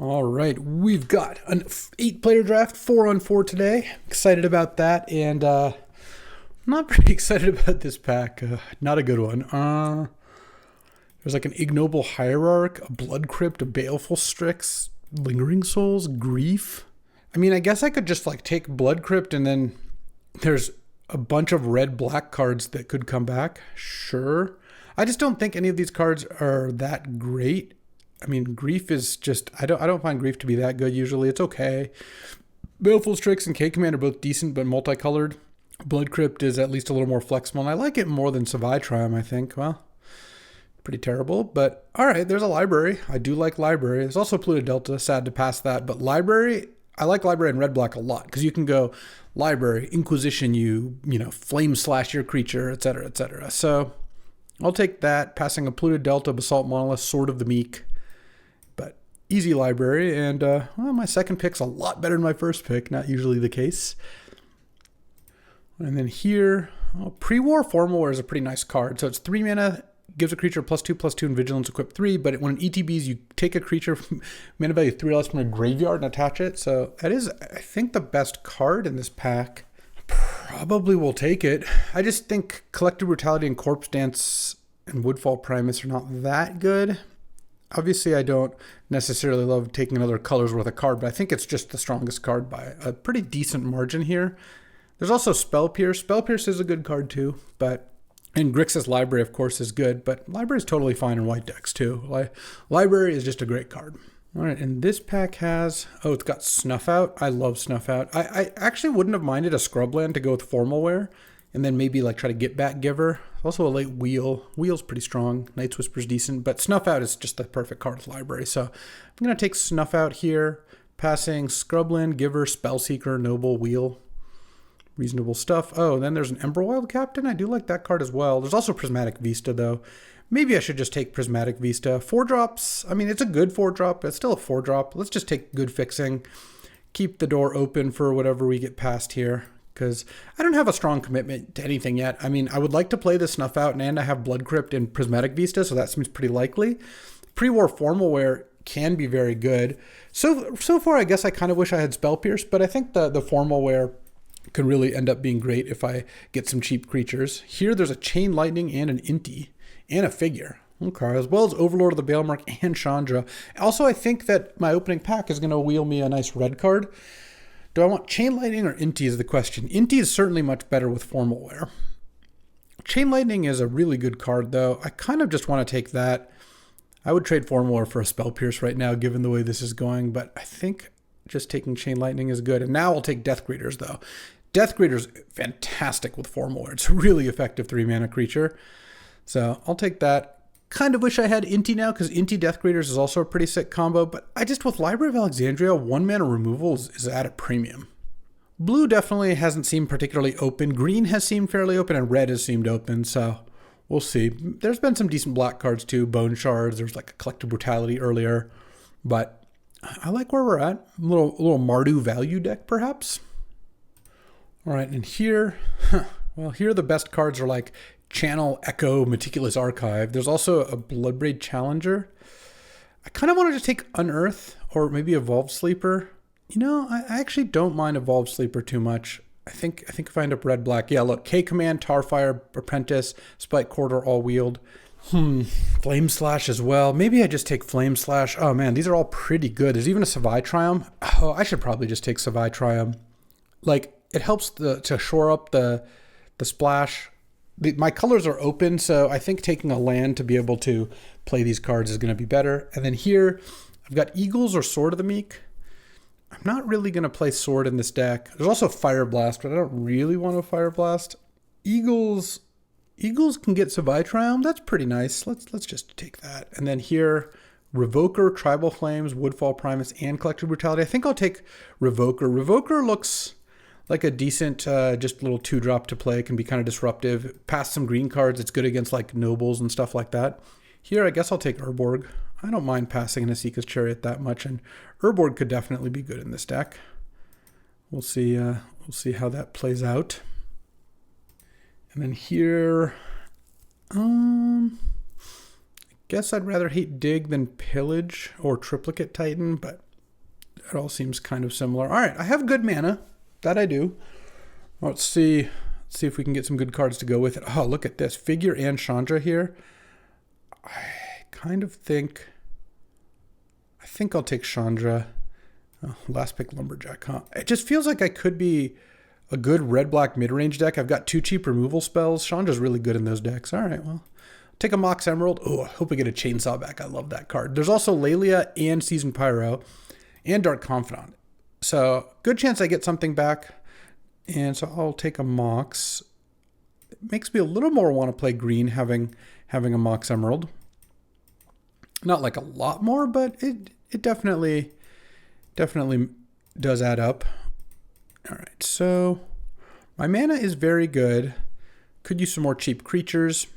All right, we've got an 8-player draft, 4-on-4 today. Excited about that, and not pretty excited about this pack. Not a good one. There's like an Ignoble Hierarch, a Blood Crypt, a Baleful Strix, Lingering Souls, Grief. I mean, I guess I could just like take Blood Crypt, and then there's a bunch of red-black cards that could come back. Sure. I just don't think any of these cards are that great. I mean, Grief is just, I don't find Grief to be that good usually. It's okay. Baleful Strix and K-Command are both decent but multicolored. Blood Crypt is at least a little more flexible, and I like it more than Savai-Triumph, I think. Well, pretty terrible, but all right, there's a Library. I do like Library. There's also Polluted Delta, sad to pass that, but Library, I like Library in red-black a lot, because you can go Library, Inquisition you know, Flame Slash your creature, etc., etc. So I'll take that, passing a Polluted Delta, Basalt Monolith, Sword of the Meek. Easy Library, and well, my second pick's a lot better than my first pick, not usually the case. And then here, Pre-War Formalware is a pretty nice card. So it's 3 mana, gives a creature +2/+2 and Vigilance, equip 3, but when it ETBs, you take a creature, mana value 3 less from a graveyard and attach it. So that is, I think, the best card in this pack. Probably will take it. I just think Collective Brutality and Corpse Dance and Woodfall Primus are not that good. Obviously, I don't necessarily love taking another color's worth of card, but I think it's just the strongest card by a pretty decent margin here. There's also Spell Pierce. Spell Pierce is a good card too, and Grixis Library, of course, is good, but Library is totally fine in white decks too. Library is just a great card. All right, and this pack has, it's got Snuff Out. I love Snuff Out. I actually wouldn't have minded a Scrubland to go with Formalware, and then maybe like try to Get Back Giver. Also a late Wheel. Wheel's pretty strong. Night's Whisper's decent, but Snuff Out is just the perfect card with Library. So I'm going to take Snuff Out here, passing Scrubland, Giver, Spellseeker, Noble, Wheel. Reasonable stuff. Oh, then there's an Emberwild Captain. I do like that card as well. There's also Prismatic Vista, though. Maybe I should just take Prismatic Vista. 4-drops. I mean, it's a good 4-drop, but it's still a 4-drop. Let's just take Good Fixing. Keep the door open for whatever we get past here, because I don't have a strong commitment to anything yet. I mean, I would like to play the Snuff Out, and I have Blood Crypt and Prismatic Vista, so that seems pretty likely. Pre-War Formalware can be very good. So far, I guess I kind of wish I had Spell Pierce, but I think the Formalware could really end up being great if I get some cheap creatures. Here, there's a Chain Lightning and an Inti, and a Figure. Okay, as well as Overlord of the Baelmark and Chandra. Also, I think that my opening pack is going to wheel me a nice red card. Do I want Chain Lightning or Inti is the question. Inti is certainly much better with Formalware. Chain Lightning is a really good card, though. I kind of just want to take that. I would trade Formalware for a Spell Pierce right now, given the way this is going, but I think just taking Chain Lightning is good. And now I'll take Death Greeters, though. Death Greeters fantastic with Formalware. It's a really effective 3-mana creature. So I'll take that. Kind of wish I had Inti now, because Inti Death Greeters is also a pretty sick combo, but I just, with Library of Alexandria, 1-mana removal is at a premium. Blue definitely hasn't seemed particularly open. Green has seemed fairly open, and red has seemed open, so we'll see. There's been some decent black cards too, Bone Shards, there's like a Collective Brutality earlier, but I like where we're at. A little Mardu value deck, perhaps. All right, and here, well, here the best cards are like Channel, Echo, Meticulous Archive. There's also a Bloodbraid Challenger. I kind of wanted to take Unearth or maybe Evolved Sleeper. You know, I actually don't mind Evolved Sleeper too much. I think if I end up red-black, yeah, look, K-Command, Tarfire, Apprentice, Spike Corridor, all wheeled. Flame Slash as well. Maybe I just take Flame Slash. Oh man, these are all pretty good. There's even a Savai-Triumph. Oh, I should probably just take Savai-Triumph. Like, it helps to shore up the splash. My colors are open, so I think taking a land to be able to play these cards is going to be better. And then here, I've got Eagles or Sword of the Meek. I'm not really going to play Sword in this deck. There's also Fire Blast, but I don't really want to Fire Blast. Eagles can get Savai-Triumph. That's pretty nice. Let's just take that. And then here, Revoker, Tribal Flames, Woodfall Primus, and Collective Brutality. I think I'll take Revoker. Revoker looks like a decent, just little 2-drop to play. It can be kind of disruptive. Pass some green cards. It's good against like nobles and stuff like that. Here, I guess I'll take Urborg. I don't mind passing an Asika's Chariot that much, and Urborg could definitely be good in this deck. We'll see how that plays out. And then here, I guess I'd rather hate Dig than Pillage or Triplicate Titan, but It all seems kind of similar. All right, I have good mana. That I do. Let's see. Let's see if we can get some good cards to go with it. Oh, look at this. Figure and Chandra here. I kind of think... I think I'll take Chandra. Oh, last pick Lumberjack, huh? It just feels like I could be a good red-black mid-range deck. I've got 2 cheap removal spells. Chandra's really good in those decks. All right, well... Take a Mox Emerald. Oh, I hope we get a Chainsaw back. I love that card. There's also Lelia and Seasoned Pyro and Dark Confidant. So good chance I get something back. And so I'll take a Mox. It makes me a little more want to play green having a Mox Emerald. Not like a lot more, but it definitely does add up. All right, so my mana is very good. Could use some more cheap creatures.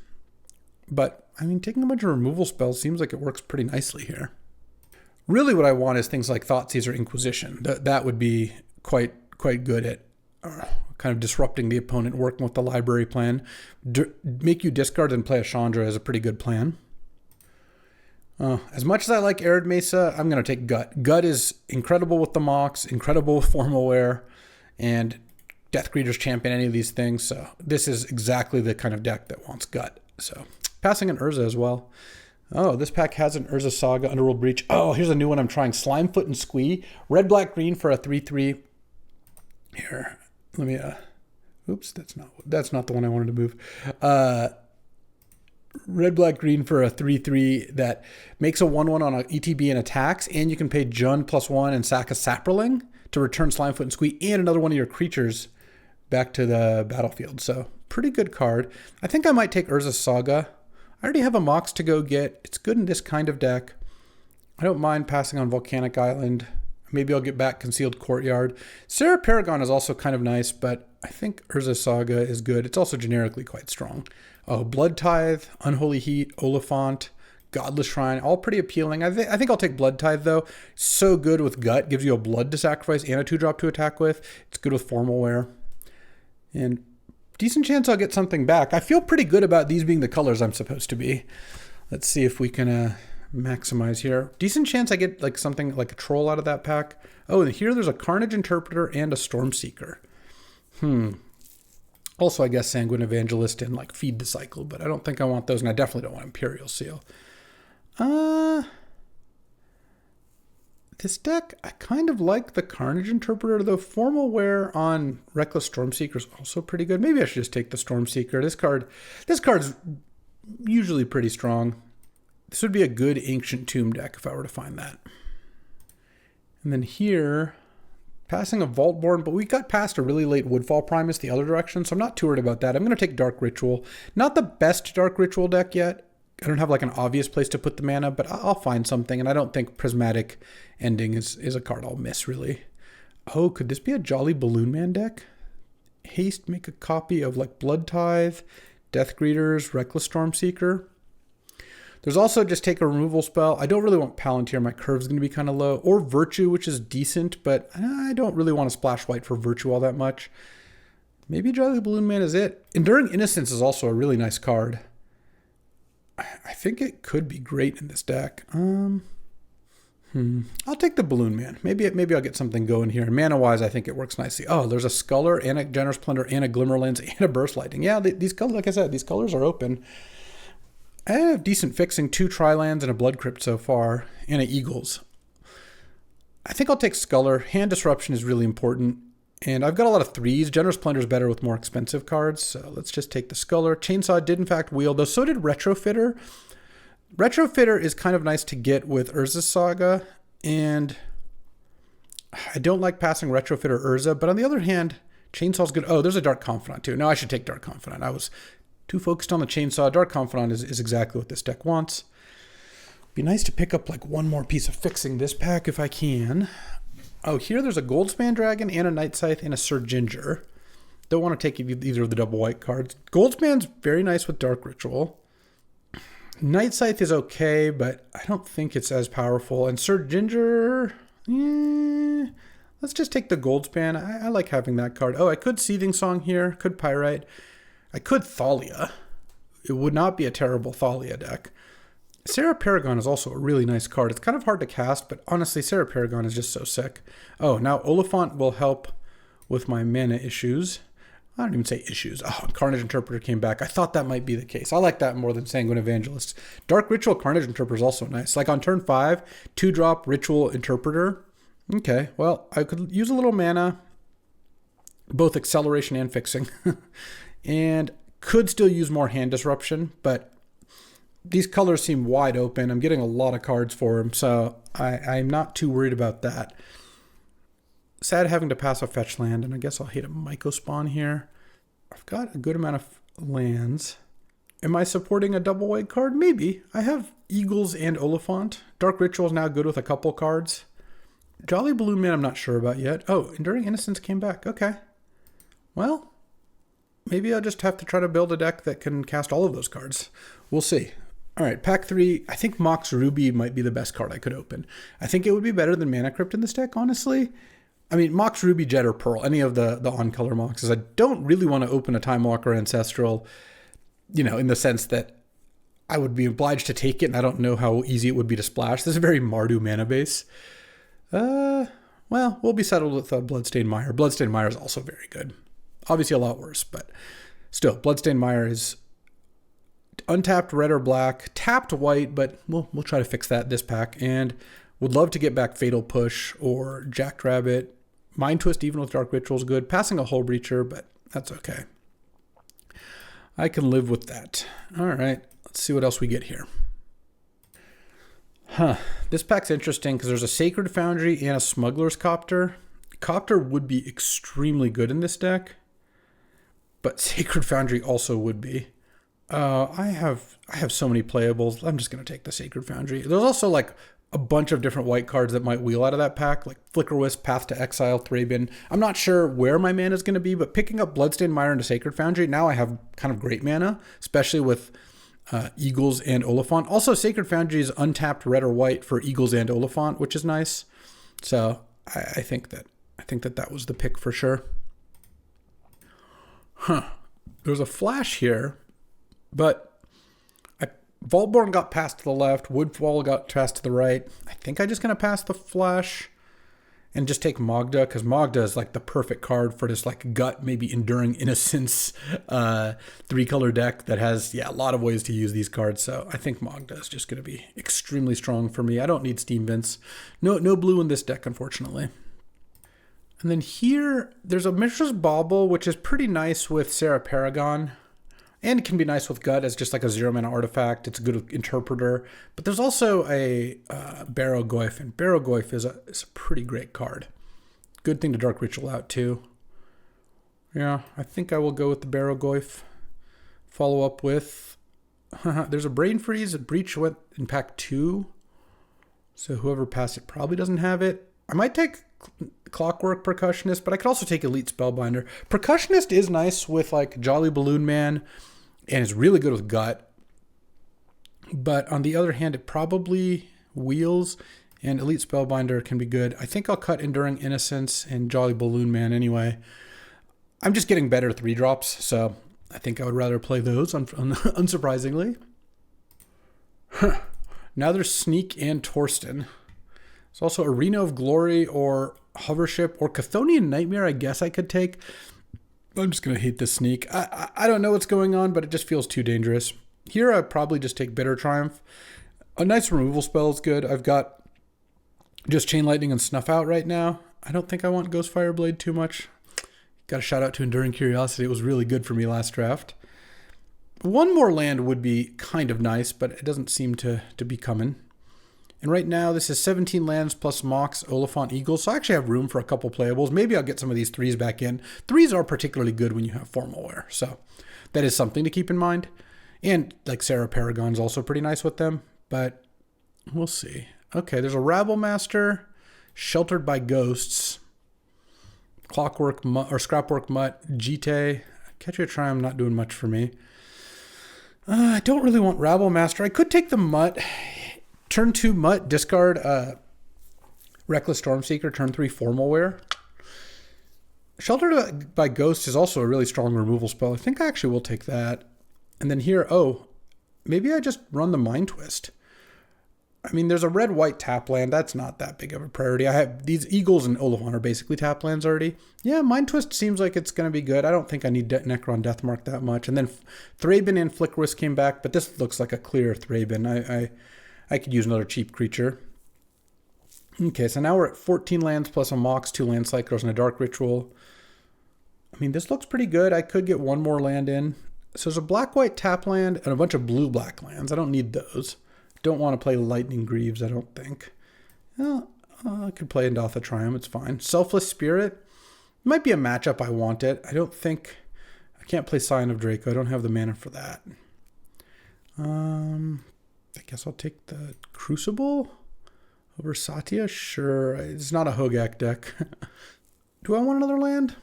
But, I mean, taking a bunch of removal spells seems like it works pretty nicely here. Really what I want is things like Thoughtseize or Inquisition. That would be quite good at kind of disrupting the opponent, working with the library plan. Make you discard and play a Chandra is a pretty good plan. As much as I like Arid Mesa, I'm going to take Gut. Gut is incredible with the Mox, incredible with Formal Wear, and Death Greeter's champion any of these things. So this is exactly the kind of deck that wants Gut. So... Passing an Urza as well. Oh, this pack has an Urza Saga, Underworld Breach. Oh, here's a new one I'm trying. Slimefoot and Squee. Red, black, green for a 3/3. Here, let me, oops, that's not the one I wanted to move. Red, black, green for a 3/3 that makes a 1/1 on a ETB and attacks, and you can pay Jund +1 and sack a Saproling to return Slimefoot and Squee and another one of your creatures back to the battlefield. So, pretty good card. I think I might take Urza Saga. I already have a Mox to go get. It's good in this kind of deck. I don't mind passing on Volcanic Island. Maybe I'll get back Concealed Courtyard. Sarah Paragon is also kind of nice, but I think Urza Saga is good. It's also generically quite strong. Oh, Blood Tithe, Unholy Heat, Oliphant, Godless Shrine, all pretty appealing. I think I'll take Blood Tithe, though. So good with Gut. Gives you a blood to sacrifice and a 2-drop to attack with. It's good with Formal Wear. And... decent chance I'll get something back. I feel pretty good about these being the colors I'm supposed to be. Let's see if we can maximize here. Decent chance I get like something like a troll out of that pack. Oh, and here there's a Carnage Interpreter and a Stormseeker. Also, I guess Sanguine Evangelist and like Feed the Cycle, but I don't think I want those, and I definitely don't want Imperial Seal. This deck, I kind of like the Carnage Interpreter, though Formal Wear on Reckless Stormseeker is also pretty good. Maybe I should just take the Stormseeker. This card's usually pretty strong. This would be a good Ancient Tomb deck if I were to find that. And then here, passing a Vaultborn, but we got past a really late Woodfall Primus the other direction, so I'm not too worried about that. I'm going to take Dark Ritual. Not the best Dark Ritual deck yet. I don't have like an obvious place to put the mana, but I'll find something, and I don't think Prismatic Ending is a card I'll miss, really. Oh, could this be a Jolly Balloon Man deck? Haste, make a copy of like Blood Tithe, Death Greeters, Reckless Stormseeker. There's also just take a removal spell. I don't really want Palantir. My curve's going to be kind of low. Or Virtue, which is decent, but I don't really want to splash white for Virtue all that much. Maybe Jolly Balloon Man is it. Enduring Innocence is also a really nice card. I think it could be great in this deck. I'll take the Balloon Man. Maybe I'll get something going here. Mana-wise, I think it works nicely. Oh, there's a Sculler and a Generous Plunder and a Glimmerlands and a Burst Lightning. Yeah, these colors, like I said, these colors are open. I have decent fixing, 2 Tri-Lands and a Blood Crypt so far, and a Eagles. I think I'll take Sculler. Hand Disruption is really important. And I've got a lot of 3s. Generous Plunder is better with more expensive cards, so let's just take the Sculler. Chainsaw did in fact wheel, though so did Retrofitter. Retrofitter is kind of nice to get with Urza Saga, and I don't like passing Retrofitter Urza, but on the other hand, Chainsaw's good. Oh, there's a Dark Confidant too. No, I should take Dark Confidant. I was too focused on the Chainsaw. Dark Confidant is exactly what this deck wants. Be nice to pick up like one more piece of fixing this pack if I can. Oh, here there's a Goldspan Dragon and a Night Scythe and a Sir Ginger. Don't want to take either of the double white cards. Goldspan's very nice with Dark Ritual. Night Scythe is okay, but I don't think it's as powerful. And Sir Ginger, let's just take the Goldspan. I like having that card. Oh, I could Seething Song here, could Pyrite. I could Thalia. It would not be a terrible Thalia deck. Sarah Paragon is also a really nice card. It's kind of hard to cast, but honestly, Sarah Paragon is just so sick. Oh, now Oliphant will help with my mana issues. I don't even say issues. Oh, Carnage Interpreter came back. I thought that might be the case. I like that more than Sanguine Evangelist. Dark Ritual Carnage Interpreter is also nice. Like on turn 5, 2-drop Ritual Interpreter. Okay, well, I could use a little mana, both acceleration and fixing. And could still use more hand disruption, but these colors seem wide open. I'm getting a lot of cards for them, so I'm not too worried about that. Sad having to pass a fetch land, and I guess I'll hit a Myco Spawn here. I've got a good amount of lands. Am I supporting a double white card? Maybe. I have Eagles and Oliphant. Dark Ritual is now good with a couple cards. Jolly Balloon Man I'm not sure about yet. Oh, Enduring Innocence came back. Okay. Well, maybe I'll just have to try to build a deck that can cast all of those cards. We'll see. All right, pack 3. I think Mox Ruby might be the best card I could open. I think it would be better than Mana Crypt in this deck, honestly. I mean, Mox Ruby, Jet, or Pearl, any of the on-color Moxes. I don't really want to open a Time Walker Ancestral, in the sense that I would be obliged to take it, and I don't know how easy it would be to splash. This is a very Mardu mana base. Well, we'll be settled with Bloodstained Mire. Bloodstained Mire is also very good. Obviously a lot worse, but still, Bloodstained Mire is untapped red or black, tapped white, but we'll try to fix that this pack. And would love to get back Fatal Push or Jackrabbit. Mind Twist, even with Dark Ritual, is good. Passing a Hull Breacher, but that's okay. I can live with that. All right, let's see what else we get here. This pack's interesting because there's a Sacred Foundry and a Smuggler's Copter. Copter would be extremely good in this deck, but Sacred Foundry also would be. I have so many playables. I'm just going to take the Sacred Foundry. There's also like a bunch of different white cards that might wheel out of that pack, like Flicker Wisp, Path to Exile, Thraben. I'm not sure where my mana is going to be, but picking up Bloodstained Mire into Sacred Foundry, now I have kind of great mana, especially with Eagles and Oliphant. Also, Sacred Foundry is untapped red or white for Eagles and Oliphant, which is nice. So I think that was the pick for sure. There's a flash here, but Vaultborn got passed to the left. Woodfall got passed to the right. I think I'm just going to pass the flash and just take Magda, because Magda is like the perfect card for this like gut, maybe Enduring Innocence 3-color deck that has, a lot of ways to use these cards. So I think Magda is just going to be extremely strong for me. I don't need Steam Vince. No blue in this deck, unfortunately. And then here, there's a Mishra's Bauble, which is pretty nice with Sarah Paragon. And can be nice with Gut as just like a 0-mana artifact. It's a good Interpreter. But there's also a Barrow Goyf, and Barrow Goyf is a pretty great card. Good thing to Dark Ritual out too. Yeah, I think I will go with the Barrow Goyf. Follow up with... there's a Brain Freeze. Breach went in pack 2. So whoever passed it probably doesn't have it. I might take Clockwork Percussionist, but I could also take Elite Spellbinder. Percussionist is nice with like Jolly Balloon Man, and is really good with Gut. But on the other hand, it probably wheels, and Elite Spellbinder can be good. I think I'll cut Enduring Innocence and Jolly Balloon Man anyway. I'm just getting better 3-drops, so I think I would rather play those, unsurprisingly. Now there's Sneak and Torsten. There's also Arena of Glory or Hovership or Chthonian Nightmare, I guess I could take. I'm just going to hate this Sneak. I don't know what's going on, but it just feels too dangerous. Here, I'd probably just take Bitter Triumph. A nice removal spell is good. I've got just Chain Lightning and Snuff Out right now. I don't think I want Ghostfire Blade too much. Got a shout out to Enduring Curiosity. It was really good for me last draft. One more land would be kind of nice, but it doesn't seem to be coming. And right now, this is 17 lands plus Mox, Oliphant, Eagles. So I actually have room for a couple playables. Maybe I'll get some of these 3s back in. 3s are particularly good when you have Formal Wear. So that is something to keep in mind. And like Sarah Paragon's also pretty nice with them. But we'll see. Okay, there's a Rabble Master, Sheltered by Ghosts, Clockwork or Scrapwork Mutt, Jite. Catch Your Triumph not doing much for me. I don't really want Rabble Master. I could take the Mutt. Turn 2 Mutt, discard Reckless Stormseeker, turn 3 Formal Wear. Sheltered by Ghosts is also a really strong removal spell. I think I actually will take that. And then here, maybe I just run the Mind Twist. I mean, there's a red-white tap land. That's not that big of a priority. I have these Eagles and Oliphant are basically tap lands already. Yeah, Mind Twist seems like it's going to be good. I don't think I need Necron Deathmark that much. And then Thraben and Flickerous came back, but this looks like a clear Thraben. I could use another cheap creature. Okay, so now we're at 14 lands plus a Mox, 2 Land Cyclers, and a Dark Ritual. I mean, this looks pretty good. I could get one more land in. So there's a black-white tap land and a bunch of blue-black lands. I don't need those. Don't want to play Lightning Greaves, I don't think. Well, I could play Endotha Triumph, it's fine. Selfless Spirit. Might be a matchup I want it. I can't play Scion of Draco. I don't have the mana for that. I guess I'll take the Crucible over Satya. Sure, it's not a Hogak deck. Do I want another land?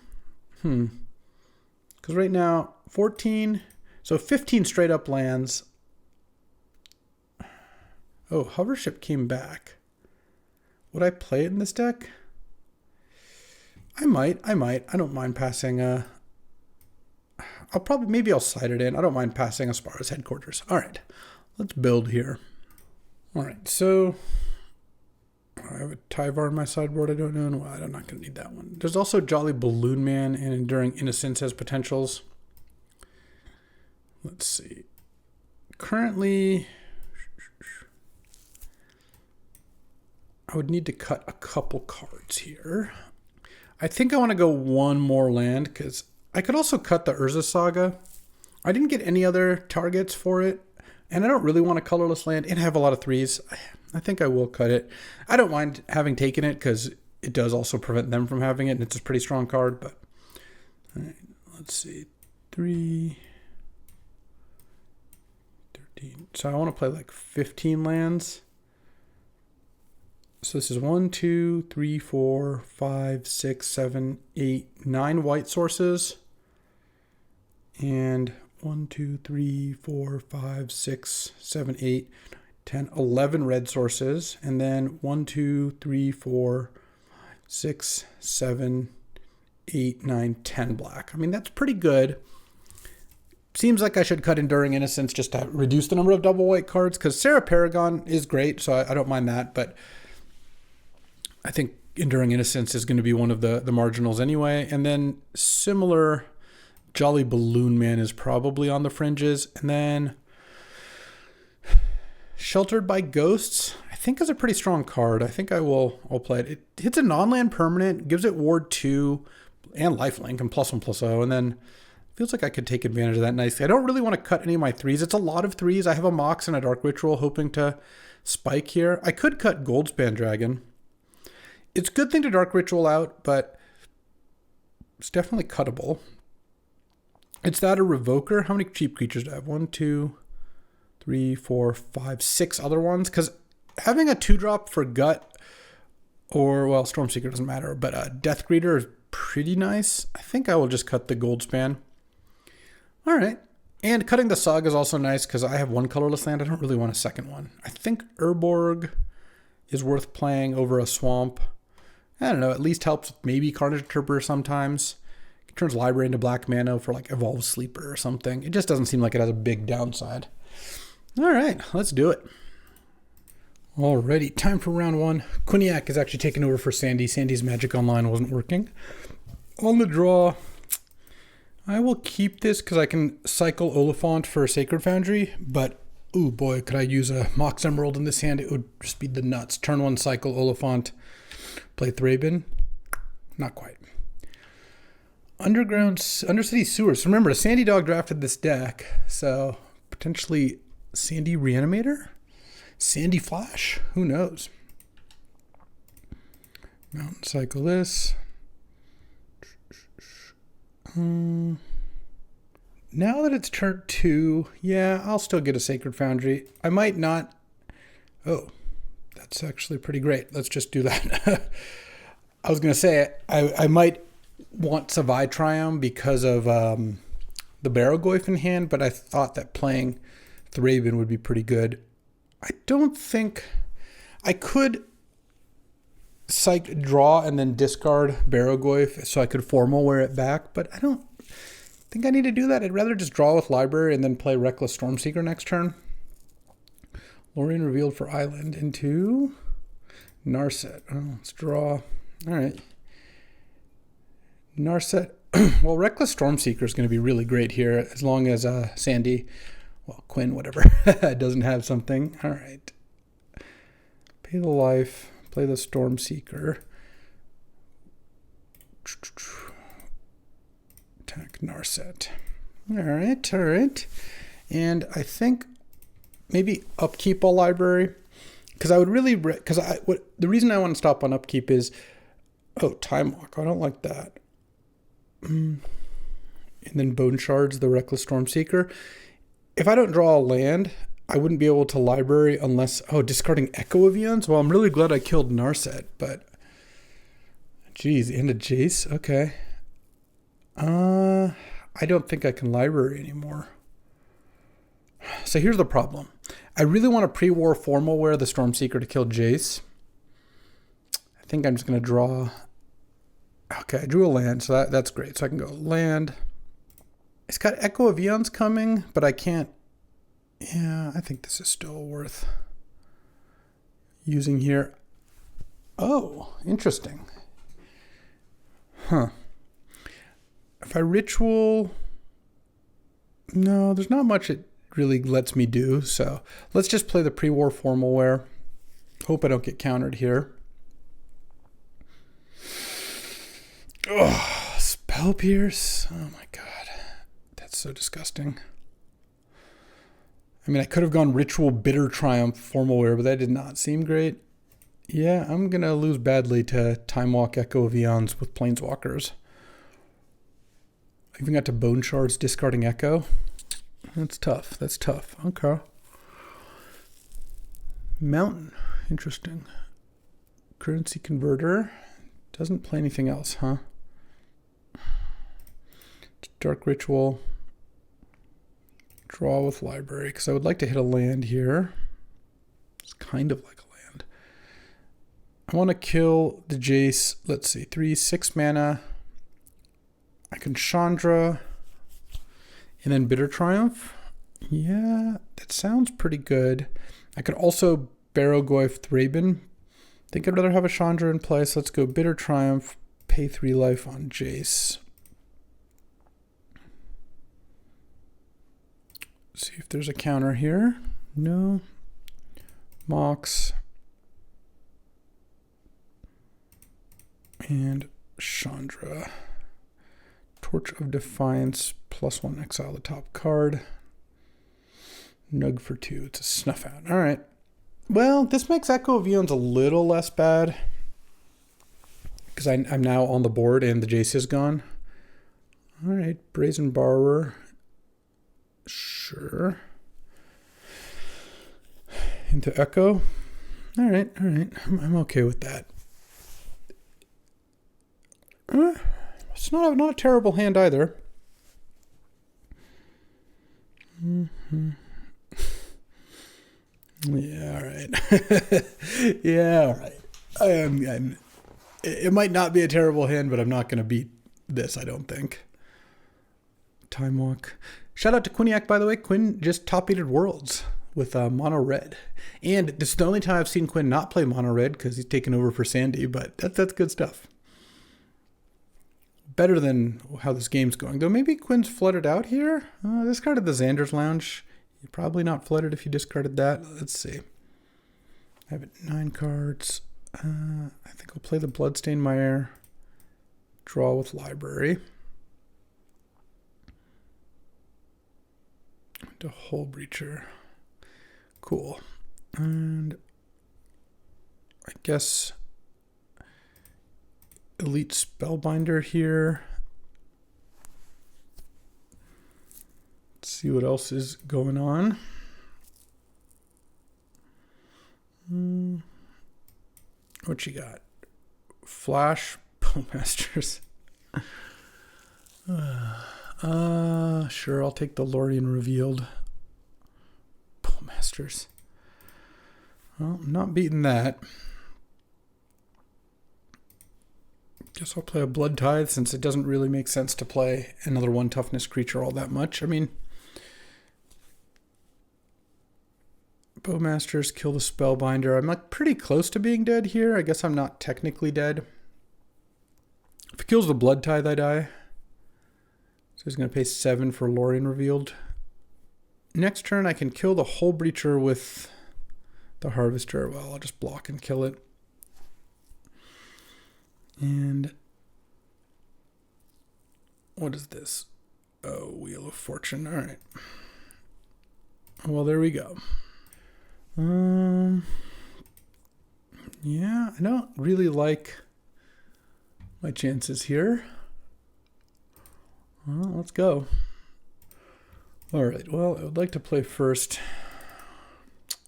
Because right now, 14, so 15 straight up lands. Oh, Hovership came back. Would I play it in this deck? I might. I don't mind passing maybe I'll slide it in. I don't mind passing Aspara's Headquarters. All right, let's build here. All right, so I have a Tyvar in my sideboard. I don't know. Well, I'm not going to need that one. There's also Jolly Balloon Man and Enduring Innocence as potentials. Let's see. Currently, I would need to cut a couple cards here. I think I want to go one more land because I could also cut the Urza Saga. I didn't get any other targets for it, and I don't really want a colorless land and have a lot of threes. I think I will cut it. I don't mind having taken it because it does also prevent them from having it, and it's a pretty strong card. But all right, let's see, 3, 13. So I want to play like 15 lands. So this is 1, 2, 3, 4, 5, 6, 7, 8, 9 white sources. And 1, 2, 3, 4, 5, 6, 7, 8, 10, 11 red sources. And then 1, 2, 3, 4, 6, 7, 8, 9, 10 black. I mean, that's pretty good. Seems like I should cut Enduring Innocence just to reduce the number of double white cards because Sarah Paragon is great, so I don't mind that. But I think Enduring Innocence is going to be one of the marginals anyway. And then similar, Jolly Balloon Man is probably on the fringes. And then Sheltered by Ghosts, I think is a pretty strong card. I think I'll play it. It hits a non-land permanent, gives it Ward 2 and lifelink and +1/+0. And then feels like I could take advantage of that nicely. I don't really want to cut any of my threes. It's a lot of threes. I have a Mox and a Dark Ritual hoping to spike here. I could cut Goldspan Dragon. It's a good thing to Dark Ritual out, but it's definitely cuttable. It's that or Revoker. How many cheap creatures do I have? 1, 2, 3, 4, 5, 6 other ones. Because having a 2-drop for Gut or, well, Stormseeker doesn't matter, but Death Greeter is pretty nice. I think I will just cut the Goldspan. All right. And cutting the Saga is also nice because I have one colorless land. I don't really want a second one. I think Urborg is worth playing over a Swamp. I don't know, at least helps with maybe Carnage Interpreter sometimes. It turns Library into black mana for like Evolved Sleeper or something. It just doesn't seem like it has a big downside. All right, let's do it. Alrighty, time for round 1. Quinniac is actually taking over for Sandy. Sandy's Magic Online wasn't working. On the draw, I will keep this because I can cycle Oliphant for Sacred Foundry, but ooh boy, could I use a Mox Emerald in this hand? It would just be the nuts. Turn 1, cycle Oliphant. Play Thraben? Not quite. Undercity Sewers. Remember, Sandy Dog drafted this deck, so potentially Sandy Reanimator? Sandy Flash? Who knows? Mountain cycle this. Now that it's turn 2, yeah, I'll still get a Sacred Foundry. I might not. Oh. That's actually pretty great. Let's just do that. I was going to say, I might want Savai Triumph because of the Barrogoyf in hand, but I thought that playing Thraben would be pretty good. I don't think I could draw and then discard Barrogoyf so I could formal wear it back, but I don't think I need to do that. I'd rather just draw with Library and then play Reckless Stormseeker next turn. Lorien revealed for Island into Narset. Oh, let's draw. All right. Narset. Well, Reckless Stormseeker is going to be really great here as long as Sandy, well, Quinn, whatever, doesn't have something. All right. Pay the life. Play the Stormseeker. Attack Narset. All right. And I think maybe upkeep a library. Because I would really, the reason I want to stop on upkeep is, Time Walk. I don't like that. And then Bone Shards, the Reckless Stormseeker. If I don't draw a land, I wouldn't be able to library unless, discarding Echo of Eons. Well, I'm really glad I killed Narset, but, geez, and a Jace. Okay. I don't think I can library anymore. So here's the problem. I really want to pre-war formal wear the Stormseeker to kill Jace. I think I'm just going to draw. Okay, I drew a land, so that's great. So I can go land. It's got Echo of Eons coming, but I can't. Yeah, I think this is still worth using here. Oh, interesting. Huh. If I ritual. No, there's not much it really lets me do, so let's just play the pre-war formal wear. Hope I don't get countered here. Oh, Spell Pierce. Oh my god. That's so disgusting. I mean, I could have gone Ritual Bitter Triumph formal wear, but that did not seem great. Yeah, I'm going to lose badly to Time Walk Echo of Eons with Planeswalkers. I even got to Bone Shards discarding Echo. That's tough. Okay. Mountain. Interesting. Currency Converter. Doesn't play anything else, huh? Dark Ritual. Draw with Library, because I would like to hit a land here. It's kind of like a land. I want to kill the Jace. Let's see. 3/6 mana. I can Chandra. And then Bitter Triumph. Yeah, that sounds pretty good. I could also Barrow-Goyf Thraben. I think I'd rather have a Chandra in place. Let's go Bitter Triumph. Pay 3 life on Jace. See if there's a counter here. No. Mox. And Chandra. Torch of Defiance. +1 exile the top card. Nug for 2. It's a snuff out. All right. Well, this makes Echo of Eons a little less bad. Because I'm now on the board and the Jace is gone. All right. Brazen Borrower. Sure. Into Echo. All right. I'm okay with that. It's not a terrible hand either. Yeah, all right. Yeah, all right. It might not be a terrible hand, but I'm not going to beat this, I don't think. Time Walk. Shout out to Quinniac, by the way. Quinn just top-8'd Worlds with Mono Red. And this is the only time I've seen Quinn not play Mono Red because he's taken over for Sandy, but that's good stuff. Better than how this game's going. Though maybe Quinn's flooded out here. Discarded the Xander's Lounge. You're probably not flooded if you discarded that. Let's see. I have 9 cards. I think I'll play the Bloodstained Mire. Draw with Library. To Hull Breacher. Cool. And I guess Elite Spellbinder here. Let's see what else is going on. What you got? Flash Bowmasters. Sure, I'll take the Lorien Revealed. Bowmasters. Well, I'm not beating that. Guess I'll play a Blood Tithe since it doesn't really make sense to play another 1 toughness creature all that much. I mean, Bowmasters kill the Spellbinder. I'm like pretty close to being dead here. I guess I'm not technically dead. If it kills the Blood Tithe, I die. So he's going to pay 7 for Lorien Revealed. Next turn, I can kill the Hull Breacher with the Harvester. Well, I'll just block and kill it. And what is this? Oh, Wheel of Fortune. All right. Well, there we go. Yeah, I don't really like my chances here. Well, let's go. All right, well, I would like to play first.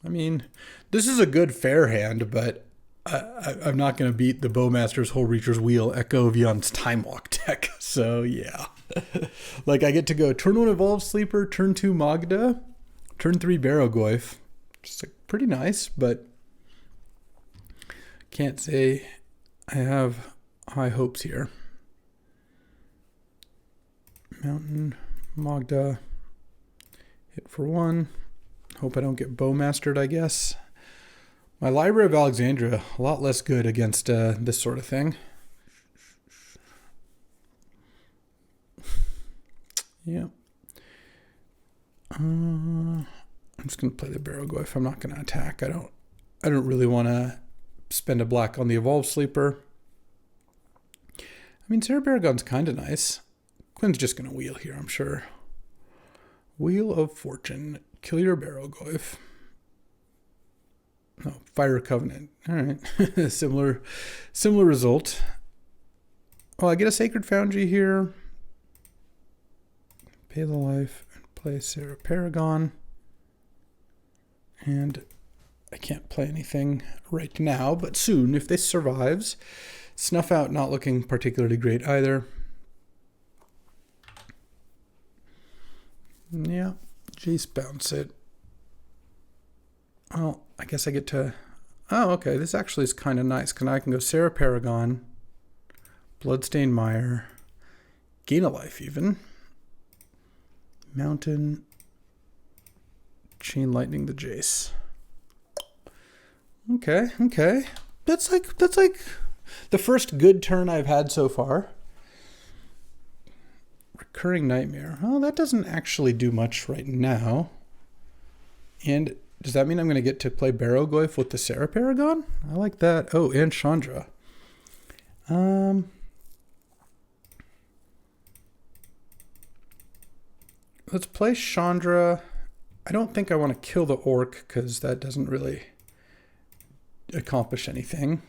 I mean, this is a good fair hand, but I'm not going to beat the Bowmaster's Hull Breacher's Wheel Echo Vion's Time Walk deck. So, yeah. Like, I get to go turn 1 Evolved Sleeper, turn 2 Magda, turn 3 Barrow-Goyf. Just like pretty nice, but can't say I have high hopes here. Mountain, Magda, hit for 1. Hope I don't get Bowmastered, I guess. My Library of Alexandria, a lot less good against this sort of thing. Yeah. I'm just gonna play the Barrow-Goyf. I'm not gonna attack. I don't really want to spend a black on the Evolved Sleeper. I mean, Sarah Baragon's kind of nice. Quinn's just gonna wheel here, I'm sure. Wheel of Fortune. Kill your Barrow-Goyf. No, Fire Covenant. All right, similar result. Well, I get a Sacred Foundry here. Pay the life and play Sarah Paragon. And I can't play anything right now, but soon, if this survives. Snuff Out not looking particularly great either. Yeah, Jace bounce it. Well, I guess I get to... Oh, okay, this actually is kind of nice, because I can go Sarah Paragon, Bloodstained Mire, gain a life even, Mountain, Chain Lightning the Jace. Okay. That's like the first good turn I've had so far. Recurring Nightmare. Oh, that doesn't actually do much right now. And does that mean I'm going to get to play Barrow-Goyf with the Sarah Paragon? I like that. Oh, and Chandra. Let's play Chandra. I don't think I want to kill the Orc because that doesn't really accomplish anything.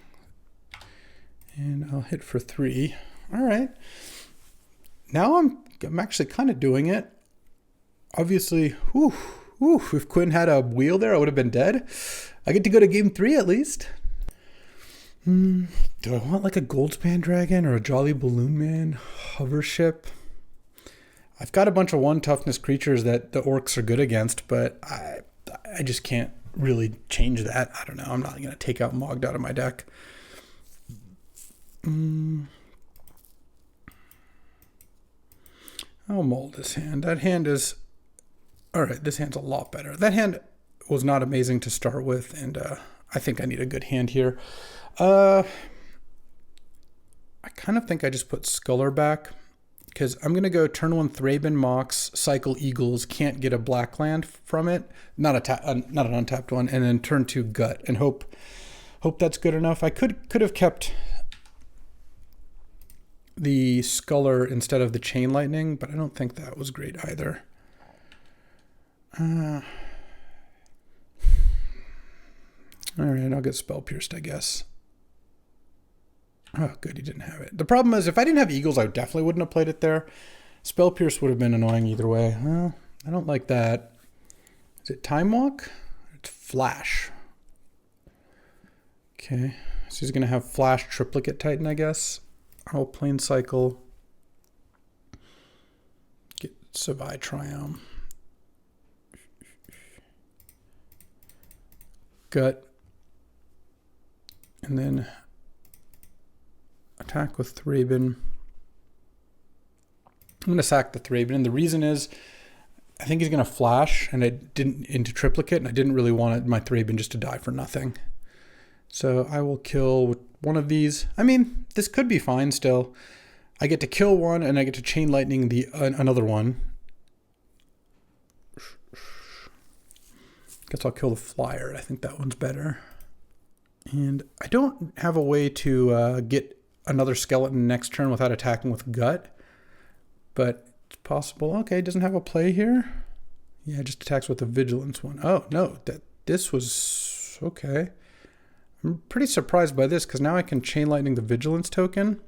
And I'll hit for 3. All right. Now I'm actually kind of doing it. Obviously, if Quinn had a wheel there, I would have been dead. I get to go to game 3 at least. Do I want like a Goldspan Dragon or a Jolly Balloon Man? Hover Ship? I've got a bunch of 1 toughness creatures that the Orcs are good against, but I just can't really change that. I don't know. I'm not going to take out Mogged out of my deck. I'll mold this hand. That hand is... Alright, this hand's a lot better. That hand was not amazing to start with, and I think I need a good hand here. I kind of think I just put Sculler back, because I'm going to go turn 1 Thraben Mox, cycle Eagles, can't get a black land from it, not an untapped one, and then turn 2 Gut, and hope that's good enough. I could have kept the Sculler instead of the Chain Lightning, but I don't think that was great either. All right, I'll get Spell Pierced, I guess. Oh, good, he didn't have it. The problem is, if I didn't have Eagles, I definitely wouldn't have played it there. Spell Pierce would have been annoying either way. Well, I don't like that. Is it Time Walk? It's Flash. Okay, so he's going to have Flash Triplicate Titan, I guess. I'll Plane Cycle. Get Savai Triumph. Gut. And then attack with Thraben. I'm going to sack the Thraben, and the reason is I think he's going to flash, and I didn't into triplicate, and I didn't really want my Thraben just to die for nothing. So I will kill one of these. I mean, this could be fine still. I get to kill one, and I get to chain lightning the another one. Guess I'll kill the flyer. I think that one's better. And I don't have a way to get another skeleton next turn without attacking with gut. But it's possible. Okay, doesn't have a play here. Yeah, it just attacks with the vigilance one. Oh, no. This was... okay. I'm pretty surprised by this, because now I can chain lightning the vigilance token.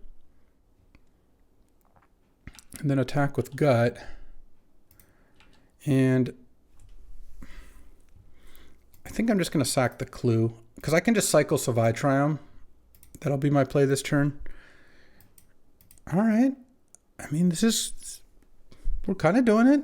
And then attack with gut. And I think I'm just going to sack the clue, because I can just cycle Savai Triumph. That'll be my play this turn. All right. I mean, we're kind of doing it.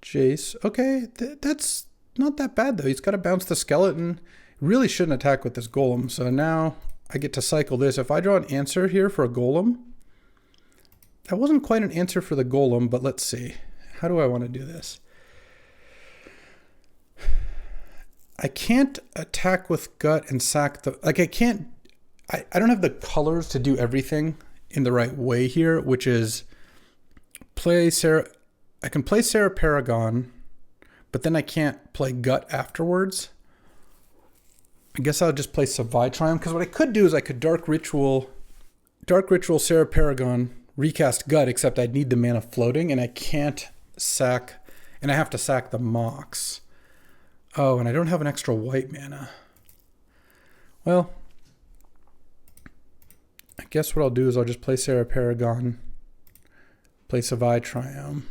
Jace. Okay, that's not that bad, though. He's got to bounce the skeleton. Really shouldn't attack with this golem. So now I get to cycle this. If I draw an answer here for a golem, that wasn't quite an answer for the golem, but let's see. How do I want to do this? I can't attack with gut and sack the... like, I can't... I don't have the colors to do everything in the right way here, which is play Sarah... I can play Sarah Paragon, but then I can't play gut afterwards. I guess I'll just play Savai Triumph, because what I could do is I could Dark Ritual Sarah Paragon, recast gut, except I'd need the mana floating, and I can't sack... and I have to sack the Mox. Oh, and I don't have an extra white mana. Well, I guess what I'll do is I'll just play Sarah Paragon, play Savai Triumph,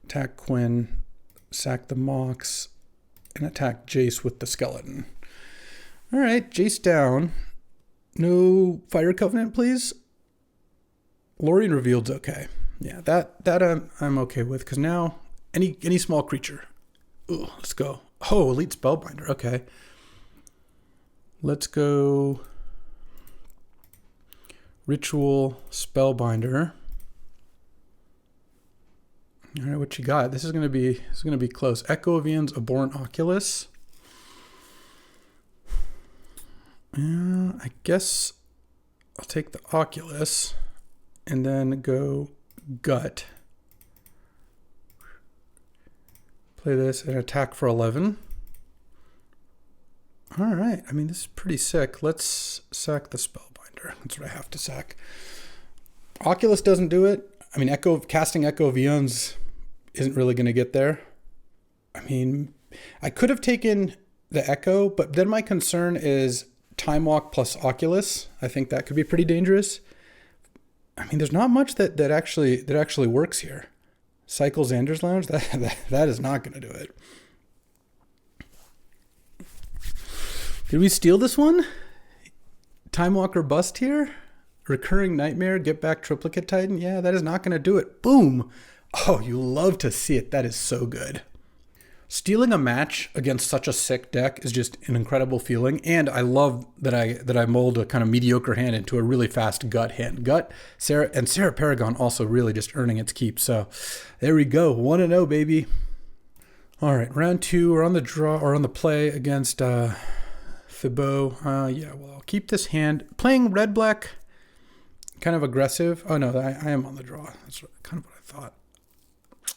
attack Quinn, sack the Mox, and attack Jace with the skeleton. All right, Jace down. No Fire Covenant, please. Lorien Revealed's okay. Yeah, that I'm okay with, because now any small creature. Ooh, let's go. Oh, Elite Spellbinder. Okay. Let's go Ritual Spellbinder. All right, what you got? This is gonna be close. Echo of Ian's Abhorrent Oculus. Yeah, I guess I'll take the Oculus and then go gut. Play this and attack for 11. All right. I mean, this is pretty sick. Let's sack the Spellbinder. That's what I have to sack. Oculus doesn't do it. I mean, casting Echo of Eons isn't really going to get there. I mean, I could have taken the Echo, but then my concern is Time Walk plus Oculus. I think that could be pretty dangerous. I mean, there's not much that actually works here. Cycle Xander's Lounge, that is not going to do it. Did we steal this one? Time Walker bust here? Recurring Nightmare, get back Triplicate Titan? Yeah, that is not going to do it. Boom! Oh, you love to see it. That is so good. Stealing a match against such a sick deck is just an incredible feeling, and I love that I mold a kind of mediocre hand into a really fast gut hand. Gut, Sarah Paragon also really just earning its keep. So there we go, 1-0, baby. All right, round 2. We're on the draw or on the play against Thibaut. Yeah, well, I'll keep this hand. Playing red-black, kind of aggressive. Oh no, I am on the draw. That's kind of what I thought.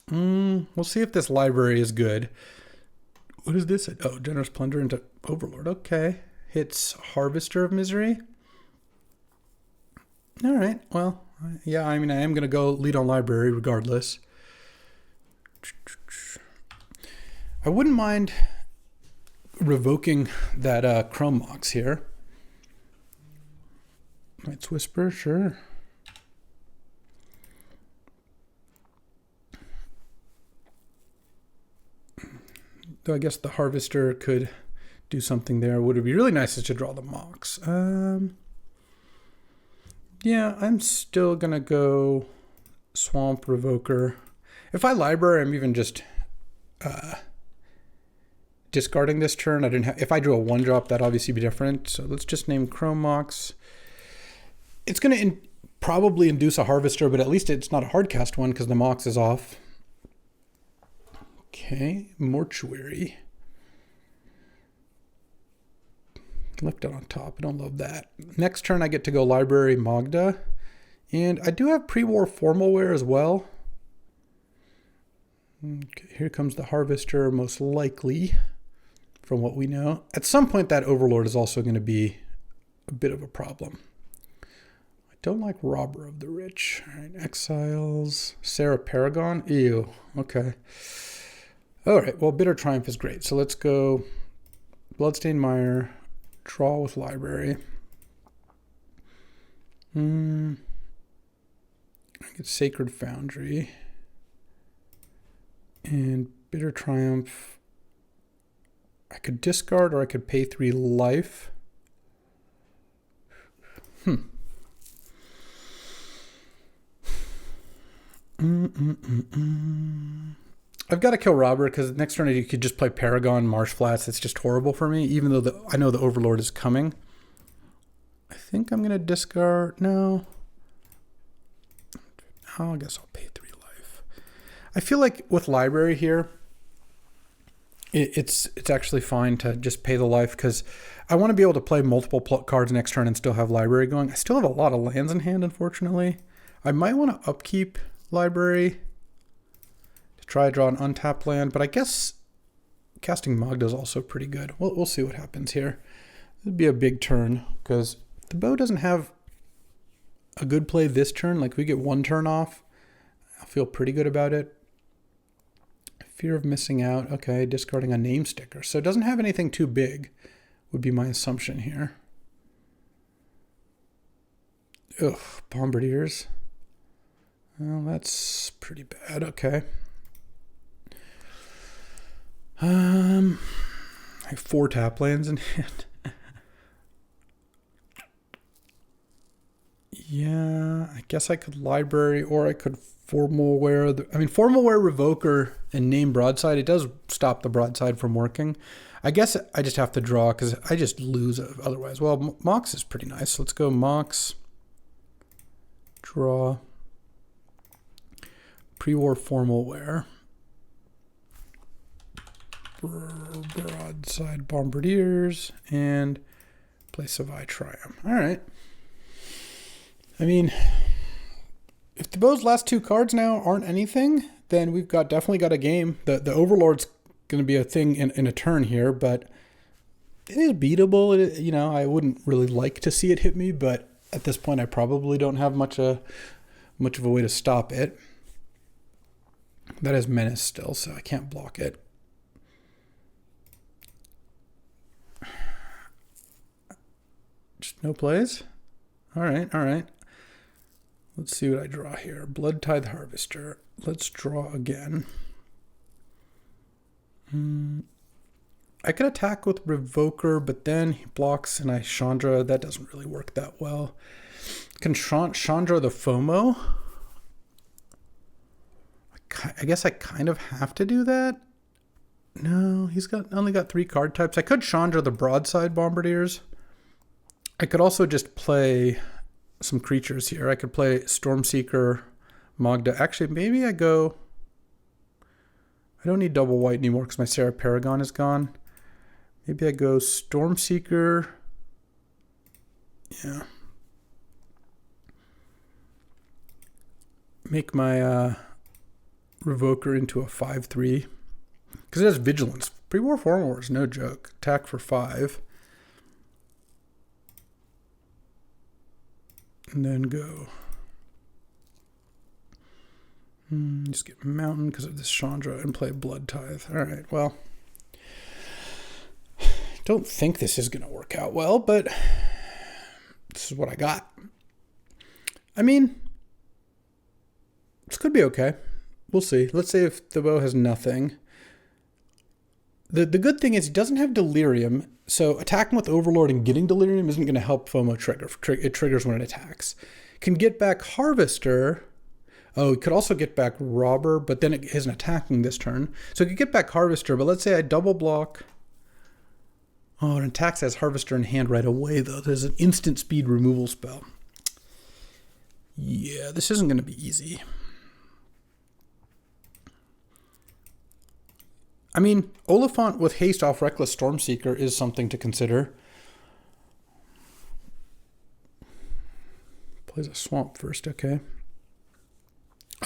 We'll see if this library is good. What is this? Oh, Generous Plunder into Overlord. Okay. Hits Harvester of Misery. All right. Well, yeah, I mean, I am going to go lead on library regardless. I wouldn't mind revoking that Chrome Mox here. Night's Whisper, sure. Though I guess the Harvester could do something there. Would it be really nice to draw the Mox? Yeah, I'm still going to go Swamp Revoker. If I library, I'm even just discarding this turn. I didn't have. If I drew a 1-drop, that'd obviously be different. So let's just name Chrome Mox. It's going to probably induce a Harvester, but at least it's not a hard cast one because the Mox is off. Okay, Mortuary. Left it on top. I don't love that. Next turn I get to go Library Magda. And I do have pre-war Formalware as well. Okay, here comes the Harvester, most likely, from what we know. At some point that Overlord is also going to be a bit of a problem. I don't like Robber of the Rich. All right, Exiles. Sarah Paragon. Ew. Okay. All right, well, Bitter Triumph is great. So let's go Bloodstained Mire. Draw with Library. I get Sacred Foundry. And Bitter Triumph. I could discard or I could pay 3 life. I've got to kill Robber because next turn you could just play Paragon, Marsh Flats. It's just horrible for me, even though I know the Overlord is coming. I think I'm going to discard. No. Oh, I guess I'll pay 3 life. I feel like with Library here, it's actually fine to just pay the life because I want to be able to play multiple cards next turn and still have Library going. I still have a lot of lands in hand, unfortunately. I might want to upkeep Library. Try to draw an untapped land, but I guess casting Magda is also pretty good. We'll see what happens here. It'd be a big turn because the bow doesn't have a good play this turn. Like we get 1 turn off. I feel pretty good about it. Fear of missing out. Okay, discarding a name sticker. So it doesn't have anything too big would be my assumption here. Ugh, Bombardiers. Well, that's pretty bad. Okay. I have 4 tap lands in hand. Yeah, I guess I could Library or I could Formalware. Formalware, Revoker, and name Broadside. It does stop the Broadside from working. I guess I just have to draw because I just lose otherwise. Well, Mox is pretty nice. So let's go Mox. Draw. Pre-war Formalware. Broadside Bombardiers and play Savai Triumph. All right. I mean, if the bow's last 2 cards now aren't anything, then we've definitely got a game. The Overlord's going to be a thing in a turn here, but it is beatable. I wouldn't really like to see it hit me, but at this point, I probably don't have much of a way to stop it. That is Menace still, so I can't block it. Just no plays? All right. Let's see what I draw here. Blood Tithe Harvester. Let's draw again. I could attack with Revoker, but then he blocks and I Chandra. That doesn't really work that well. Can Chandra the FOMO? I guess I kind of have to do that. No, he's only got 3 card types. I could Chandra the Broadside Bombardiers. I could also just play some creatures here. I could play Stormseeker, Magda. Actually, maybe I don't need double white anymore because my Sarah Paragon is gone. Maybe I go Stormseeker. Yeah. Make my Revoker into a 5/3. Because it has Vigilance. Pre-war Formalware is no joke. Attack for 5. And then go. Just get Mountain because of this Chandra and play Blood Tithe. All right, well. Don't think this is going to work out well, but this is what I got. I mean, this could be okay. We'll see. Let's say if the bow has nothing. The good thing is he doesn't have Delirium, so attacking with Overlord and getting Delirium isn't going to help FOMO trigger. It triggers when it attacks. Can get back Harvester. Oh, he could also get back Robber, but then it isn't attacking this turn. So he could get back Harvester, but let's say I double block. Oh, it attacks as Harvester in hand right away, though. There's an instant speed removal spell. Yeah, this isn't going to be easy. I mean, Oliphant with haste off Reckless Stormseeker is something to consider. Plays a swamp first, okay.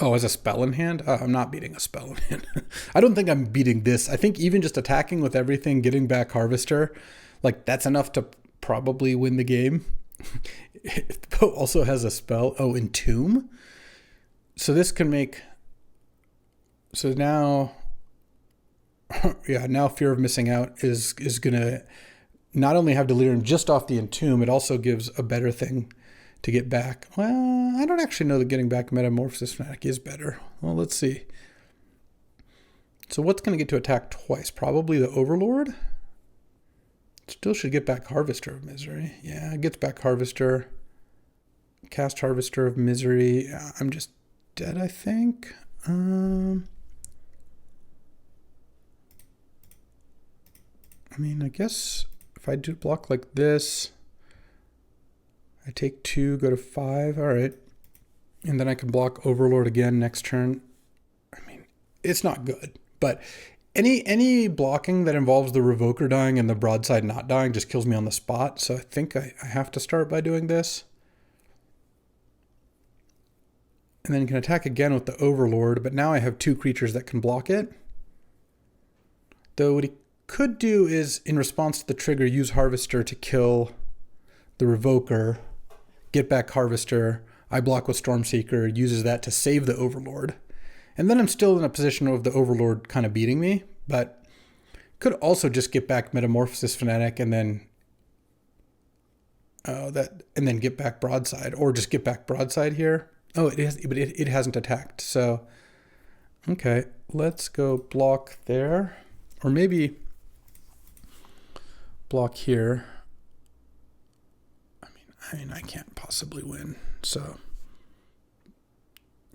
Oh, as a spell in hand? I'm not beating a spell in hand. I don't think I'm beating this. I think even just attacking with everything, getting back Harvester, like that's enough to probably win the game. It also has a spell. Oh, Entomb? So this can make... So now... Yeah, now Fear of Missing Out is going to not only have Delirium just off the Entomb, it also gives a better thing to get back. Well, I don't actually know that getting back Metamorphosis Fanatic is better. Well, let's see. So what's going to get to attack twice? Probably the Overlord? Still should get back Harvester of Misery. Yeah, it gets back Harvester. Cast Harvester of Misery. I'm just dead, I think. I mean, I guess if I do block like this, I take 2, go to 5. All right. And then I can block Overlord again next turn. I mean, it's not good. But any blocking that involves the Revoker dying and the Broadside not dying just kills me on the spot. So I think I have to start by doing this. And then you can attack again with the Overlord. But now I have 2 creatures that can block it. Though what he could do is, in response to the trigger, use Harvester to kill the Revoker. Get back Harvester, I block with Stormseeker, uses that to save the Overlord. And then I'm still in a position of the Overlord kind of beating me, but could also just get back Metamorphosis Fanatic and then get back Broadside, or just get back Broadside here. Oh, it hasn't attacked. So okay, let's go block there, or maybe block here. I mean, I can't possibly win. So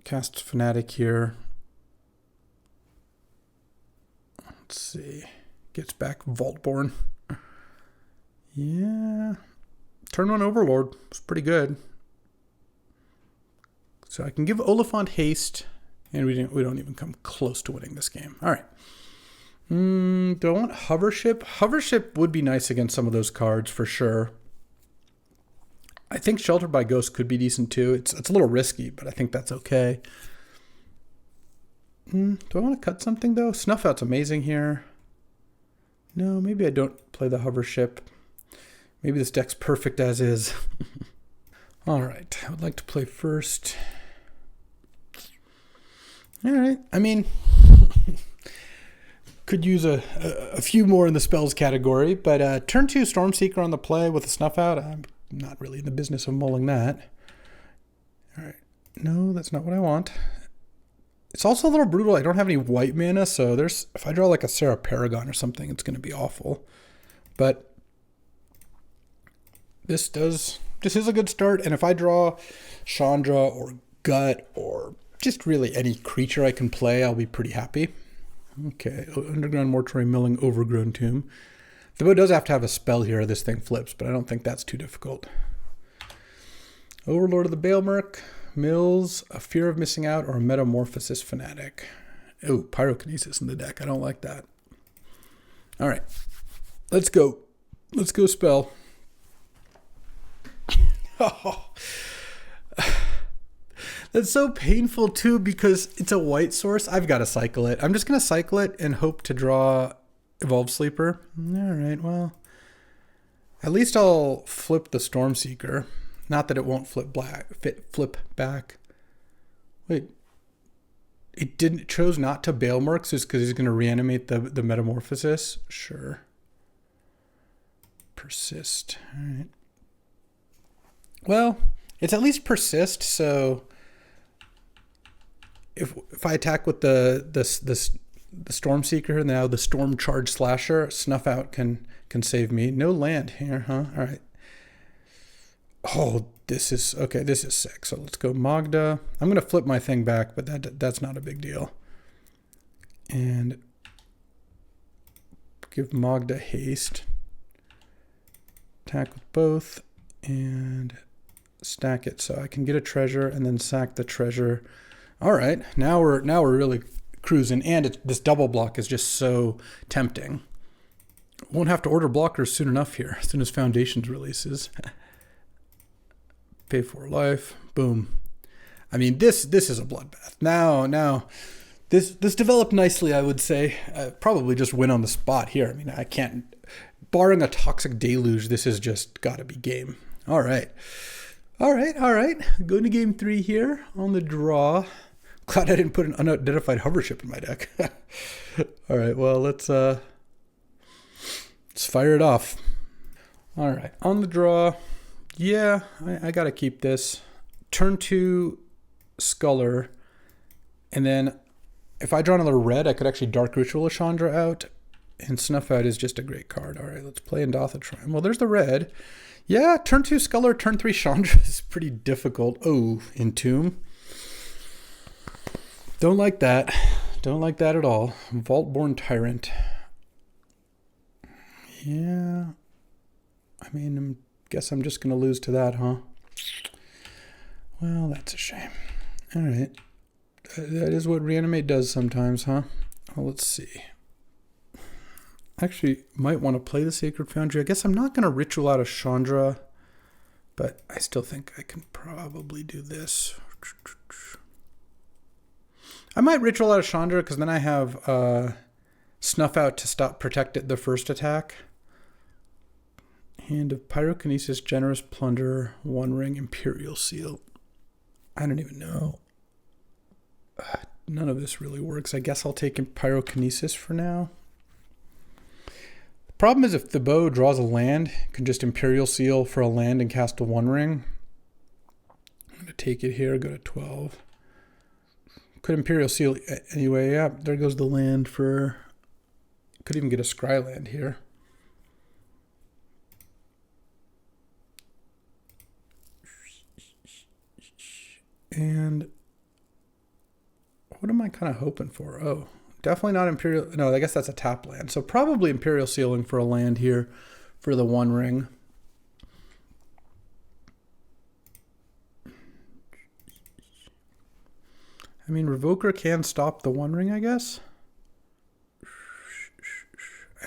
cast Fanatic here. Let's see. Gets back Vaultborn. Yeah. Turn 1 Overlord. It's pretty good. So I can give Oliphant haste, and we don't even come close to winning this game. All right. Do I want Hovership? Hovership would be nice against some of those cards for sure. I think Sheltered by Ghost could be decent too. It's a little risky, but I think that's okay. Do I want to cut something though? Snuff Out's amazing here. No, maybe I don't play the Hovership. Maybe this deck's perfect as is. All right, I would like to play first. All right, I mean, could use a few more in the spells category, but turn 2 Stormseeker on the play with a Snuff Out. I'm not really in the business of mulling that. All right. No, that's not what I want. It's also a little brutal. I don't have any white mana, so if I draw like a Sarah Paragon or something, it's going to be awful. But this is a good start, and if I draw Chandra or Gut or just really any creature I can play, I'll be pretty happy. Okay, Underground Mortuary Milling Overgrown Tomb. Though it does have to have a spell here, this thing flips, but I don't think that's too difficult. Overlord of the Baelmerk, Mills, a Fear of Missing Out, or a Metamorphosis Fanatic. Oh, Pyrokinesis in the deck. I don't like that. All right, let's go. Let's go spell. Oh, that's so painful too because it's a white source. I've got to cycle it. I'm just going to cycle it and hope to draw Evolved Sleeper. All right, well, at least I'll flip the Stormseeker. Not that it won't flip back. Wait, it chose not to Baelmerk just because he's going to reanimate the Metamorphosis? Sure. Persist. All right. Well, it's at least persist, so if I attack with the Stormseeker, now the Storm Charge Slasher, Snuff Out can save me. No land here, huh? All right. Oh, this is sick. So let's go Magda. I'm going to flip my thing back, but that's not a big deal. And give Magda haste. Attack with both. And stack it so I can get a treasure and then sack the treasure. All right, now we're really cruising, and this double block is just so tempting. Won't have to order blockers soon enough here, as soon as Foundations releases. Pay for life, boom. I mean, this is a bloodbath. Now, this developed nicely, I would say. Probably just win on the spot here. I mean, I can't, barring a toxic deluge, this has just got to be game. All right. Going to game 3 here on the draw. Glad I didn't put an unidentified hover ship in my deck. All right, well, let's fire it off. All right, on the draw. Yeah, I got to keep this. Turn 2 Sculler. And then if I draw another red, I could actually Dark Ritual Chandra out. And Snuff Out is just a great card. All right, let's play Indotha Triumph. Well, there's the red. Yeah, turn 2 Sculler, turn 3 Chandra is pretty difficult. Oh, Entomb. Don't like that. Don't like that at all. Vaultborn Tyrant. Yeah. I mean, I guess I'm just going to lose to that, huh? Well, that's a shame. All right. That is what Reanimate does sometimes, huh? Well, let's see. Actually, might want to play the Sacred Foundry. I guess I'm not going to Ritual out of Chandra, but I still think I can probably do this. I might Ritual out of Chandra because then I have Snuff Out to stop protect the first attack. Hand of Pyrokinesis, Generous Plunder, One Ring, Imperial Seal. I don't even know. None of this really works. I guess I'll take Pyrokinesis for now. The problem is if the bow draws a land, you can just Imperial Seal for a land and cast a One Ring. I'm going to take it here, go to 12. Could Imperial Seal anyway. Yeah, there goes the land for... Could even get a Scry land here. And what am I kind of hoping for? Oh, definitely not Imperial. No, I guess that's a tap land. So probably Imperial Sealing for a land here for the One Ring. I mean, Revoker can stop the One Ring, I guess.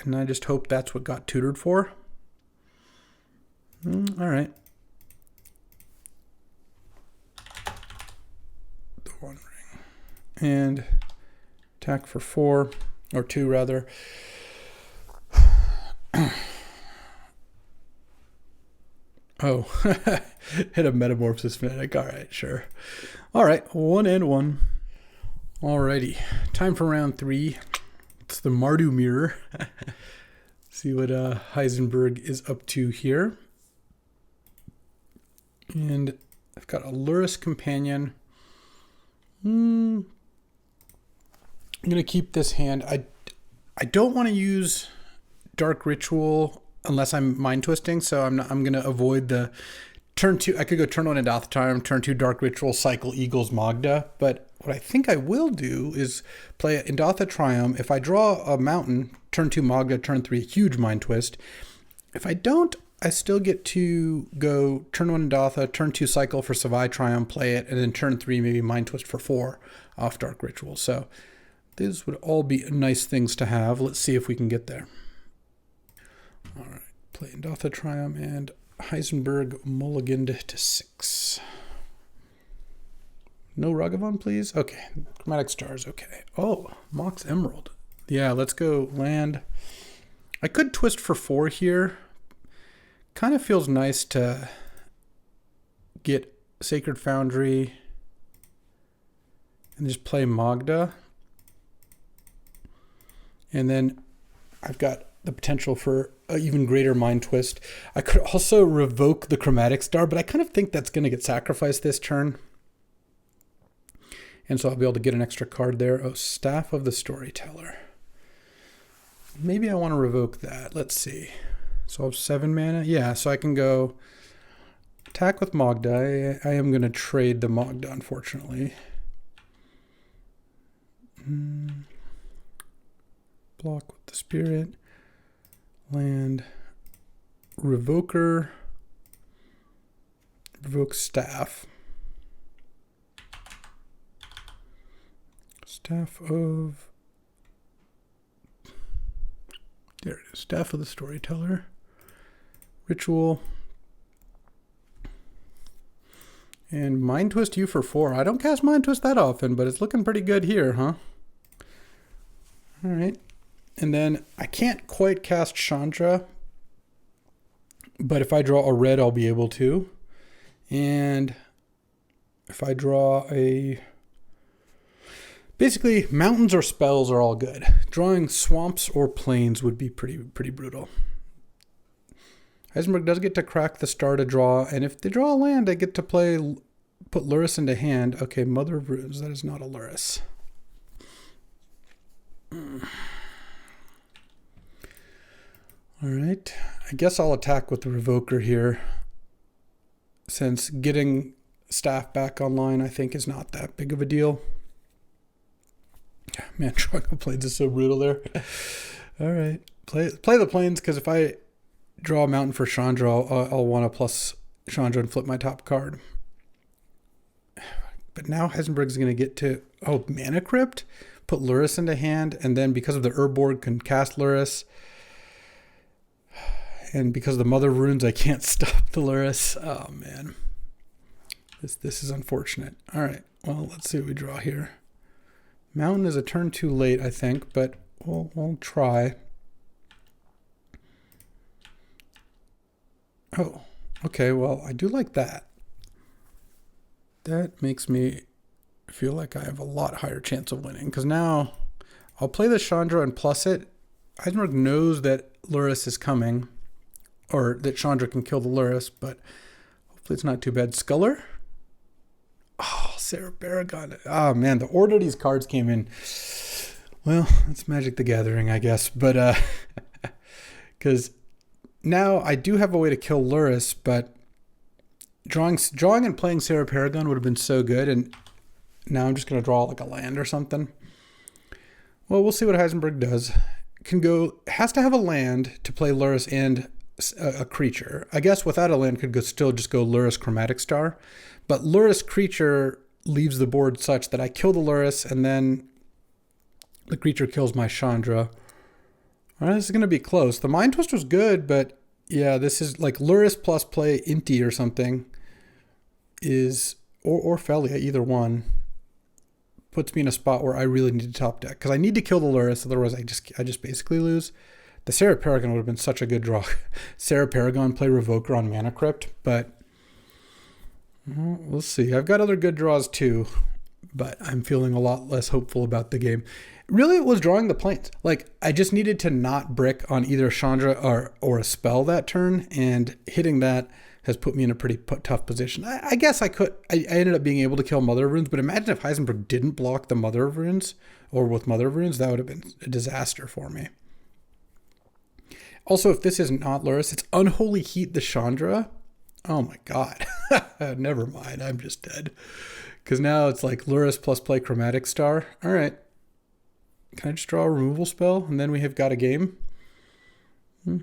And I just hope that's what got tutored for. All right. The One Ring. And attack for 4, or 2 rather. Oh, hit a Metamorphosis Fanatic. All right, sure. All right, 1 and 1. Alrighty, time for round 3. It's the Mardu mirror. See what Heisenberg is up to here. And I've got a Luris Companion. I'm gonna keep this hand. I don't want to use Dark Ritual unless I'm Mind Twisting, so I'm gonna avoid the turn 2. I could go turn 1 Indotha Triumph, turn 2 Dark Ritual, cycle Eagles Magda, but what I think I will do is play Indotha Triumph. If I draw a mountain, turn 2 Magda, turn 3 huge Mind Twist. If I don't, I still get to go turn 1 Indotha, turn 2 cycle for Savai Triumph, play it, and then turn 3 maybe Mind Twist for 4 off Dark Ritual. So these would all be nice things to have. Let's see if we can get there. All right, play Indotha Triumph and Heisenberg mulliganed to 6. No Ragavan, please? Okay. Chromatic Stars, okay. Oh, Mox Emerald. Yeah, let's go land. I could twist for 4 here. Kind of feels nice to get Sacred Foundry and just play Magda. And then I've got the potential for an even greater Mind Twist. I could also revoke the Chromatic Star, but I kind of think that's going to get sacrificed this turn. And so I'll be able to get an extra card there. Oh, Staff of the Storyteller. Maybe I want to revoke that. Let's see. So I have 7 mana. Yeah, so I can go attack with Magda. I am going to trade the Magda, unfortunately. Block with the Spirit. Land. Revoker. Revoke Staff. Staff of... There it is. Staff of the Storyteller. Ritual. And Mind Twist you for 4. I don't cast Mind Twist that often, but it's looking pretty good here, huh? All right. And then I can't quite cast Chandra, but if I draw a red, I'll be able to. And if I draw a... Basically, mountains or spells are all good. Drawing swamps or plains would be pretty brutal. Heisenberg does get to crack the star to draw, and if they draw a land, I get to put Luris into hand. Okay, Mother of Runes, that is not a Luris. Alright, I guess I'll attack with the Revoker here, since getting Staff back online I think is not that big of a deal. Man, drawing a plains is so brutal there. Alright, play the plains, because if I draw a mountain for Chandra, I'll want to plus Chandra and flip my top card. But now Heisenberg's going to get to, Mana Crypt, put Luris into hand, and then because of the Urborg can cast Luris, and because of the Mother of Runes, I can't stop the Luris. Oh, man. This is unfortunate. All right, well, let's see what we draw here. Mountain is a turn too late, I think, but we'll try. Oh, okay, well, I do like that. That makes me feel like I have a lot higher chance of winning, because now I'll play the Chandra and plus it. Heisenberg knows that Luris is coming, or that Chandra can kill the Luris, but hopefully it's not too bad. Sculler? Oh, Sarah Baragon. Oh, man, the order these cards came in. Well, it's Magic the Gathering, I guess, but because now I do have a way to kill Luris, but drawing and playing Sarah Paragon would have been so good, and now I'm just going to draw like a land or something. Well, we'll see what Heisenberg does. Has to have a land to play Luris and a creature. I guess without a land could still just go Luris Chromatic Star, but Luris creature leaves the board such that I kill the Luris and then the creature kills my Chandra. All right, this is going to be close. The Mind Twist was good, but yeah, this is like Luris plus play Inti or something is, or Felia, either one, puts me in a spot where I really need to top deck, because I need to kill the Luris, otherwise I just basically lose. The Sarah Paragon would have been such a good draw. Sarah Paragon, play Revoker on Mana Crypt, but we'll see. I've got other good draws too, but I'm feeling a lot less hopeful about the game. Really, it was drawing the plains. Like, I just needed to not brick on either Chandra or a spell that turn, and hitting that has put me in a pretty tough position. I guess I ended up being able to kill Mother of Runes, but imagine if Heisenberg didn't block the Mother of Runes, or with Mother of Runes, that would have been a disaster for me. Also, if this is not Luris, it's Unholy Heat the Chandra. Oh my god. Never mind, I'm just dead. Because now it's like Luris plus play Chromatic Star. All right. Can I just draw a removal spell? And then we have got a game. All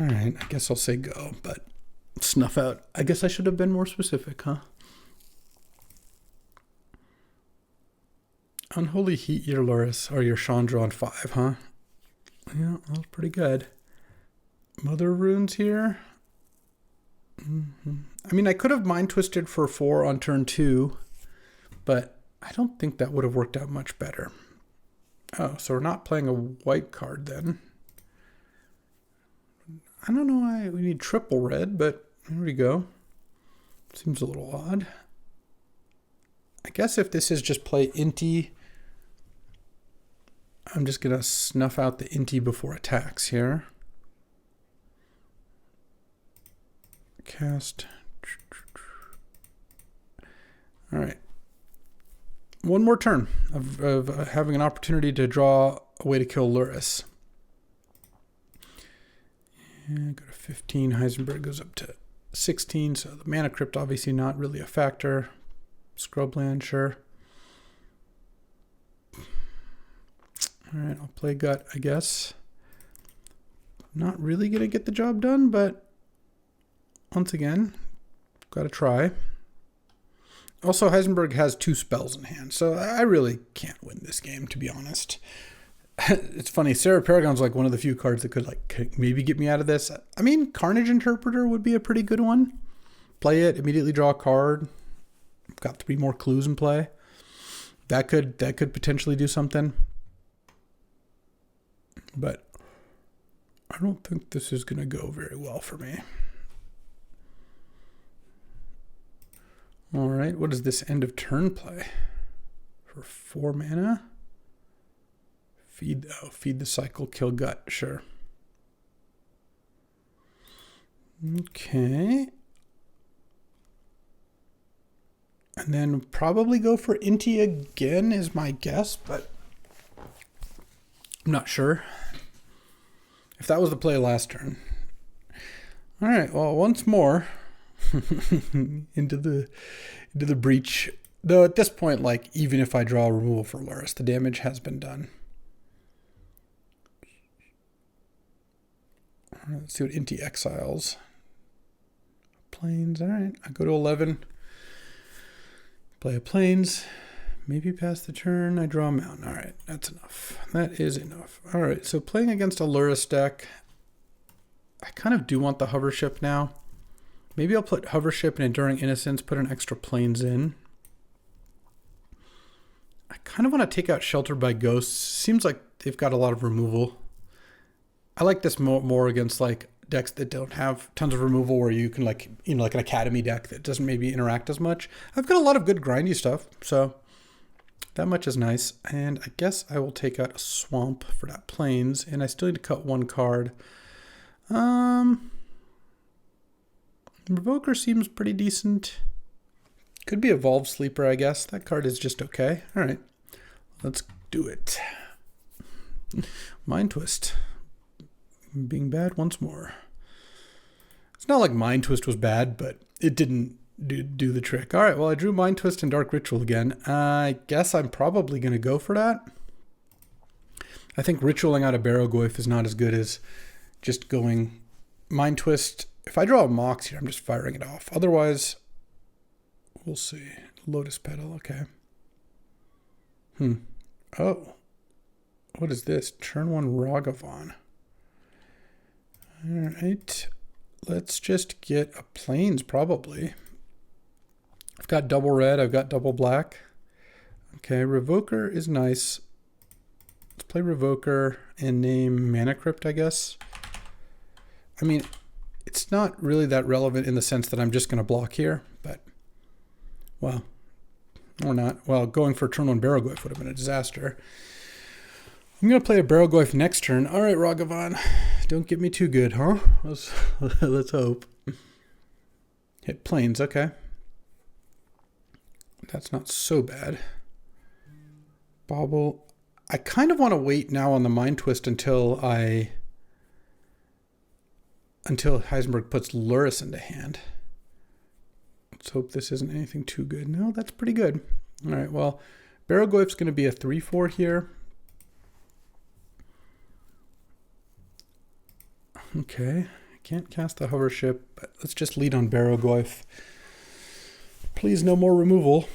right, I guess I'll say go, but snuff out. I guess I should have been more specific, huh? Unholy Heat your Luris, or your Chandra on 5, huh? Yeah, that was pretty good. Mother of Runes here. I mean, I could have Mind Twisted for 4 on turn 2, but I don't think that would have worked out much better. Oh, so we're not playing a white card then. I don't know why we need triple red, but here we go. Seems a little odd. I guess if this is just play Inti, I'm just going to snuff out the Inti before attacks here. Cast. All right. One more turn of having an opportunity to draw a way to kill Luris. And go to 15. Heisenberg goes up to 16. So the Mana Crypt obviously not really a factor. Scrubland, sure. All right, I'll play Gut, I guess. Not really going to get the job done, but once again, got to try. Also, Heisenberg has 2 spells in hand, so I really can't win this game, to be honest. It's funny, Sarah Paragon's like one of the few cards that could maybe get me out of this. I mean, Carnage Interpreter would be a pretty good one. Play it, immediately draw a card. Got 3 more clues in play. That could potentially do something. But I don't think this is going to go very well for me. All right, what is this end of turn play? For 4 mana? Feed the cycle, kill gut, sure. Okay. And then probably go for Inti again is my guess, but I'm not sure. If that was the play last turn. All right, well, once more into the breach. Though at this point, like, even if I draw a removal for Luris, the damage has been done. All right, let's see what Inti exiles. Plains, all right. I go to 11. Play a Plains. Maybe pass the turn. I draw a mountain. All right, that's enough. That is enough. All right, so playing against a Luris deck, I kind of do want the hover ship now. Maybe I'll put hover ship and Enduring Innocence, put an extra Plains in. I kind of want to take out Shelter by Ghosts. Seems like they've got a lot of removal. I like this more against like decks that don't have tons of removal, where you can like an Academy deck that doesn't maybe interact as much. I've got a lot of good grindy stuff, so that much is nice. And I guess I will take out a Swamp for that Plains, and I still need to cut 1 card. Revoker seems pretty decent. Could be Evolved Sleeper, I guess. That card is just okay. All right, let's do it. Mind Twist. Being bad once more. It's not like Mind Twist was bad, but it didn't do the trick. All right, well, I drew Mind Twist and Dark Ritual again. I guess I'm probably going to go for that. I think ritualing out a Barrogoyf is not as good as just going Mind Twist. If I draw a Mox here, I'm just firing it off. Otherwise, we'll see. Lotus Petal, okay. Oh. What is this? Turn 1 Ragavan. All right. Let's just get a Plains, probably. I've got double red. I've got double black. Okay, Revoker is nice. Let's play Revoker and name Mana Crypt, I guess. I mean, it's not really that relevant in the sense that I'm just going to block here, but, well, or not. Well, going for turn 1 Barrogoyf would have been a disaster. I'm going to play a Barrogoyf next turn. All right, Ragavan. Don't get me too good, huh? Let's hope. Hit Plains, okay. That's not so bad. Bobble. I kind of want to wait now on the Mind Twist until Heisenberg puts Luris into hand. Let's hope this isn't anything too good. No, that's pretty good. All right, well, Barrogoyf's going to be a 3/4 here. Okay, I can't cast the hover ship, but let's just lead on Barrogoyf. Please, no more removal.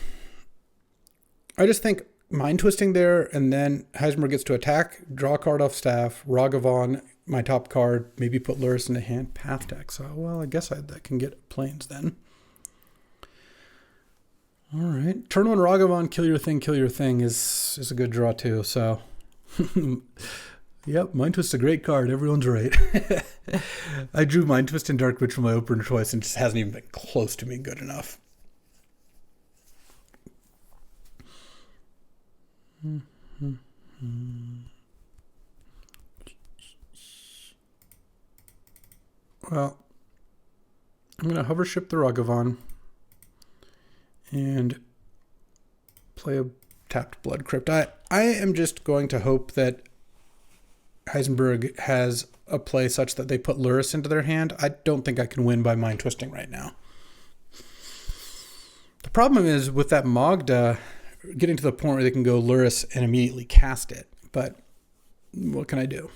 I just think Mind Twisting there, and then Heisenberg gets to attack, draw a card off staff, Ragavan, my top card, maybe put Luris into hand, path to exile. Well, I guess that can get Plains then. All right, turn 1 Ragavan, kill your thing is a good draw too, so... Yep, Mind Twist's a great card. Everyone's right. I drew Mind Twist and Dark Ritual my opener choice and just hasn't even been close to being good enough. Well, I'm going to hover ship the Ragavan and play a tapped Blood Crypt. I am just going to hope that Heisenberg has a play such that they put Luris into their hand. I don't think I can win by Mind Twisting right now. The problem is with that Magda getting to the point where they can go Luris and immediately cast it. But what can I do?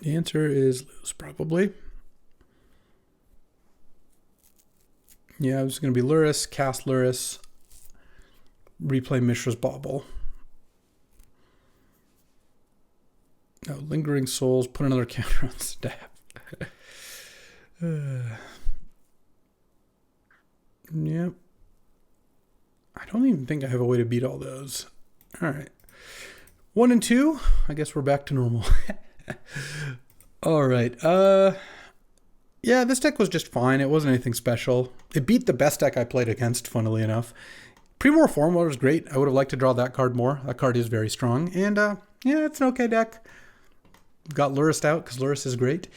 The answer is lose, probably. Yeah, it was going to be Luris, cast Luris, replay Mishra's Bauble. No, Lingering Souls, put another counter on stab. Yep. I don't even think I have a way to beat all those. All right. 1 and 2. I guess we're back to normal. All right. Yeah, this deck was just fine. It wasn't anything special. It beat the best deck I played against, funnily enough. Primo Reformer was great. I would have liked to draw that card more. That card is very strong. And yeah, it's an okay deck. Got Luris out because Luris is great.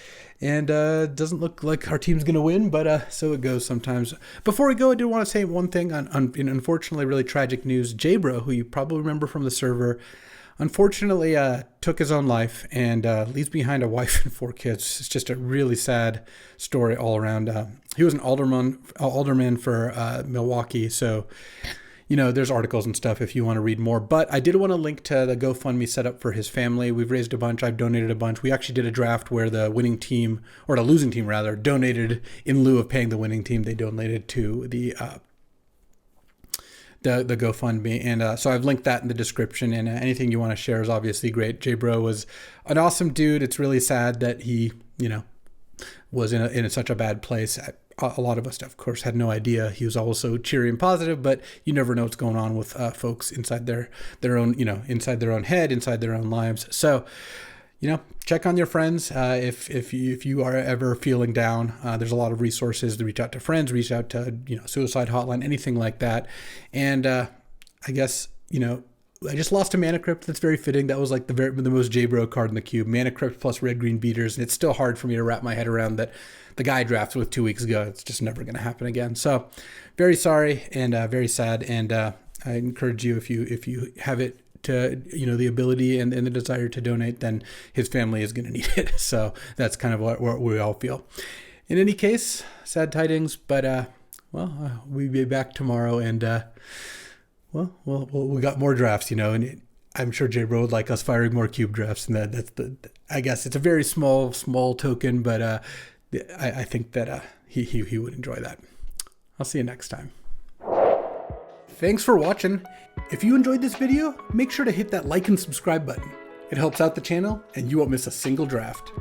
And doesn't look like our team's going to win, but so it goes sometimes. Before we go, I did want to say one thing on unfortunately really tragic news. J-Bro, who you probably remember from the server, unfortunately took his own life and leaves behind a wife and 4 kids. It's just a really sad story all around. He was an alderman for Milwaukee, so you know, there's articles and stuff if you want to read more. But I did want to link to the GoFundMe set up for his family. We've raised a bunch. I've donated a bunch. We actually did a draft where the winning team, or the losing team rather, donated in lieu of paying the winning team. They donated to the GoFundMe. And so I've linked that in the description. And anything you want to share is obviously great. J-Bro was an awesome dude. It's really sad that he, you know, was in such a bad place. A lot of us, of course, had no idea. He was always so cheery and positive, but you never know what's going on with folks inside their own, you know, inside their own head, inside their own lives. So, you know, check on your friends if you are ever feeling down. There's a lot of resources to reach out to friends, reach out to, you know, suicide hotline, anything like that. And I guess, you know, I just lost a Mana Crypt. That's very fitting. That was like the most J-Bro card in the cube. Mana Crypt plus red-green beaters. And it's still hard for me to wrap my head around that the guy I drafted with 2 weeks ago. It's just never going to happen again. So very sorry and very sad. And I encourage you, if you have it to, you know, the ability and the desire to donate, then his family is going to need it. So that's kind of what we all feel. In any case, sad tidings, but well, we'll be back tomorrow and well, we got more drafts, you know, and I'm sure J-Bro would like us firing more cube drafts, and that's I guess it's a very small token, but I think that he would enjoy that. I'll see you next time. Thanks for watching. If you enjoyed this video, make sure to hit that like and subscribe button. It helps out the channel, and you won't miss a single draft.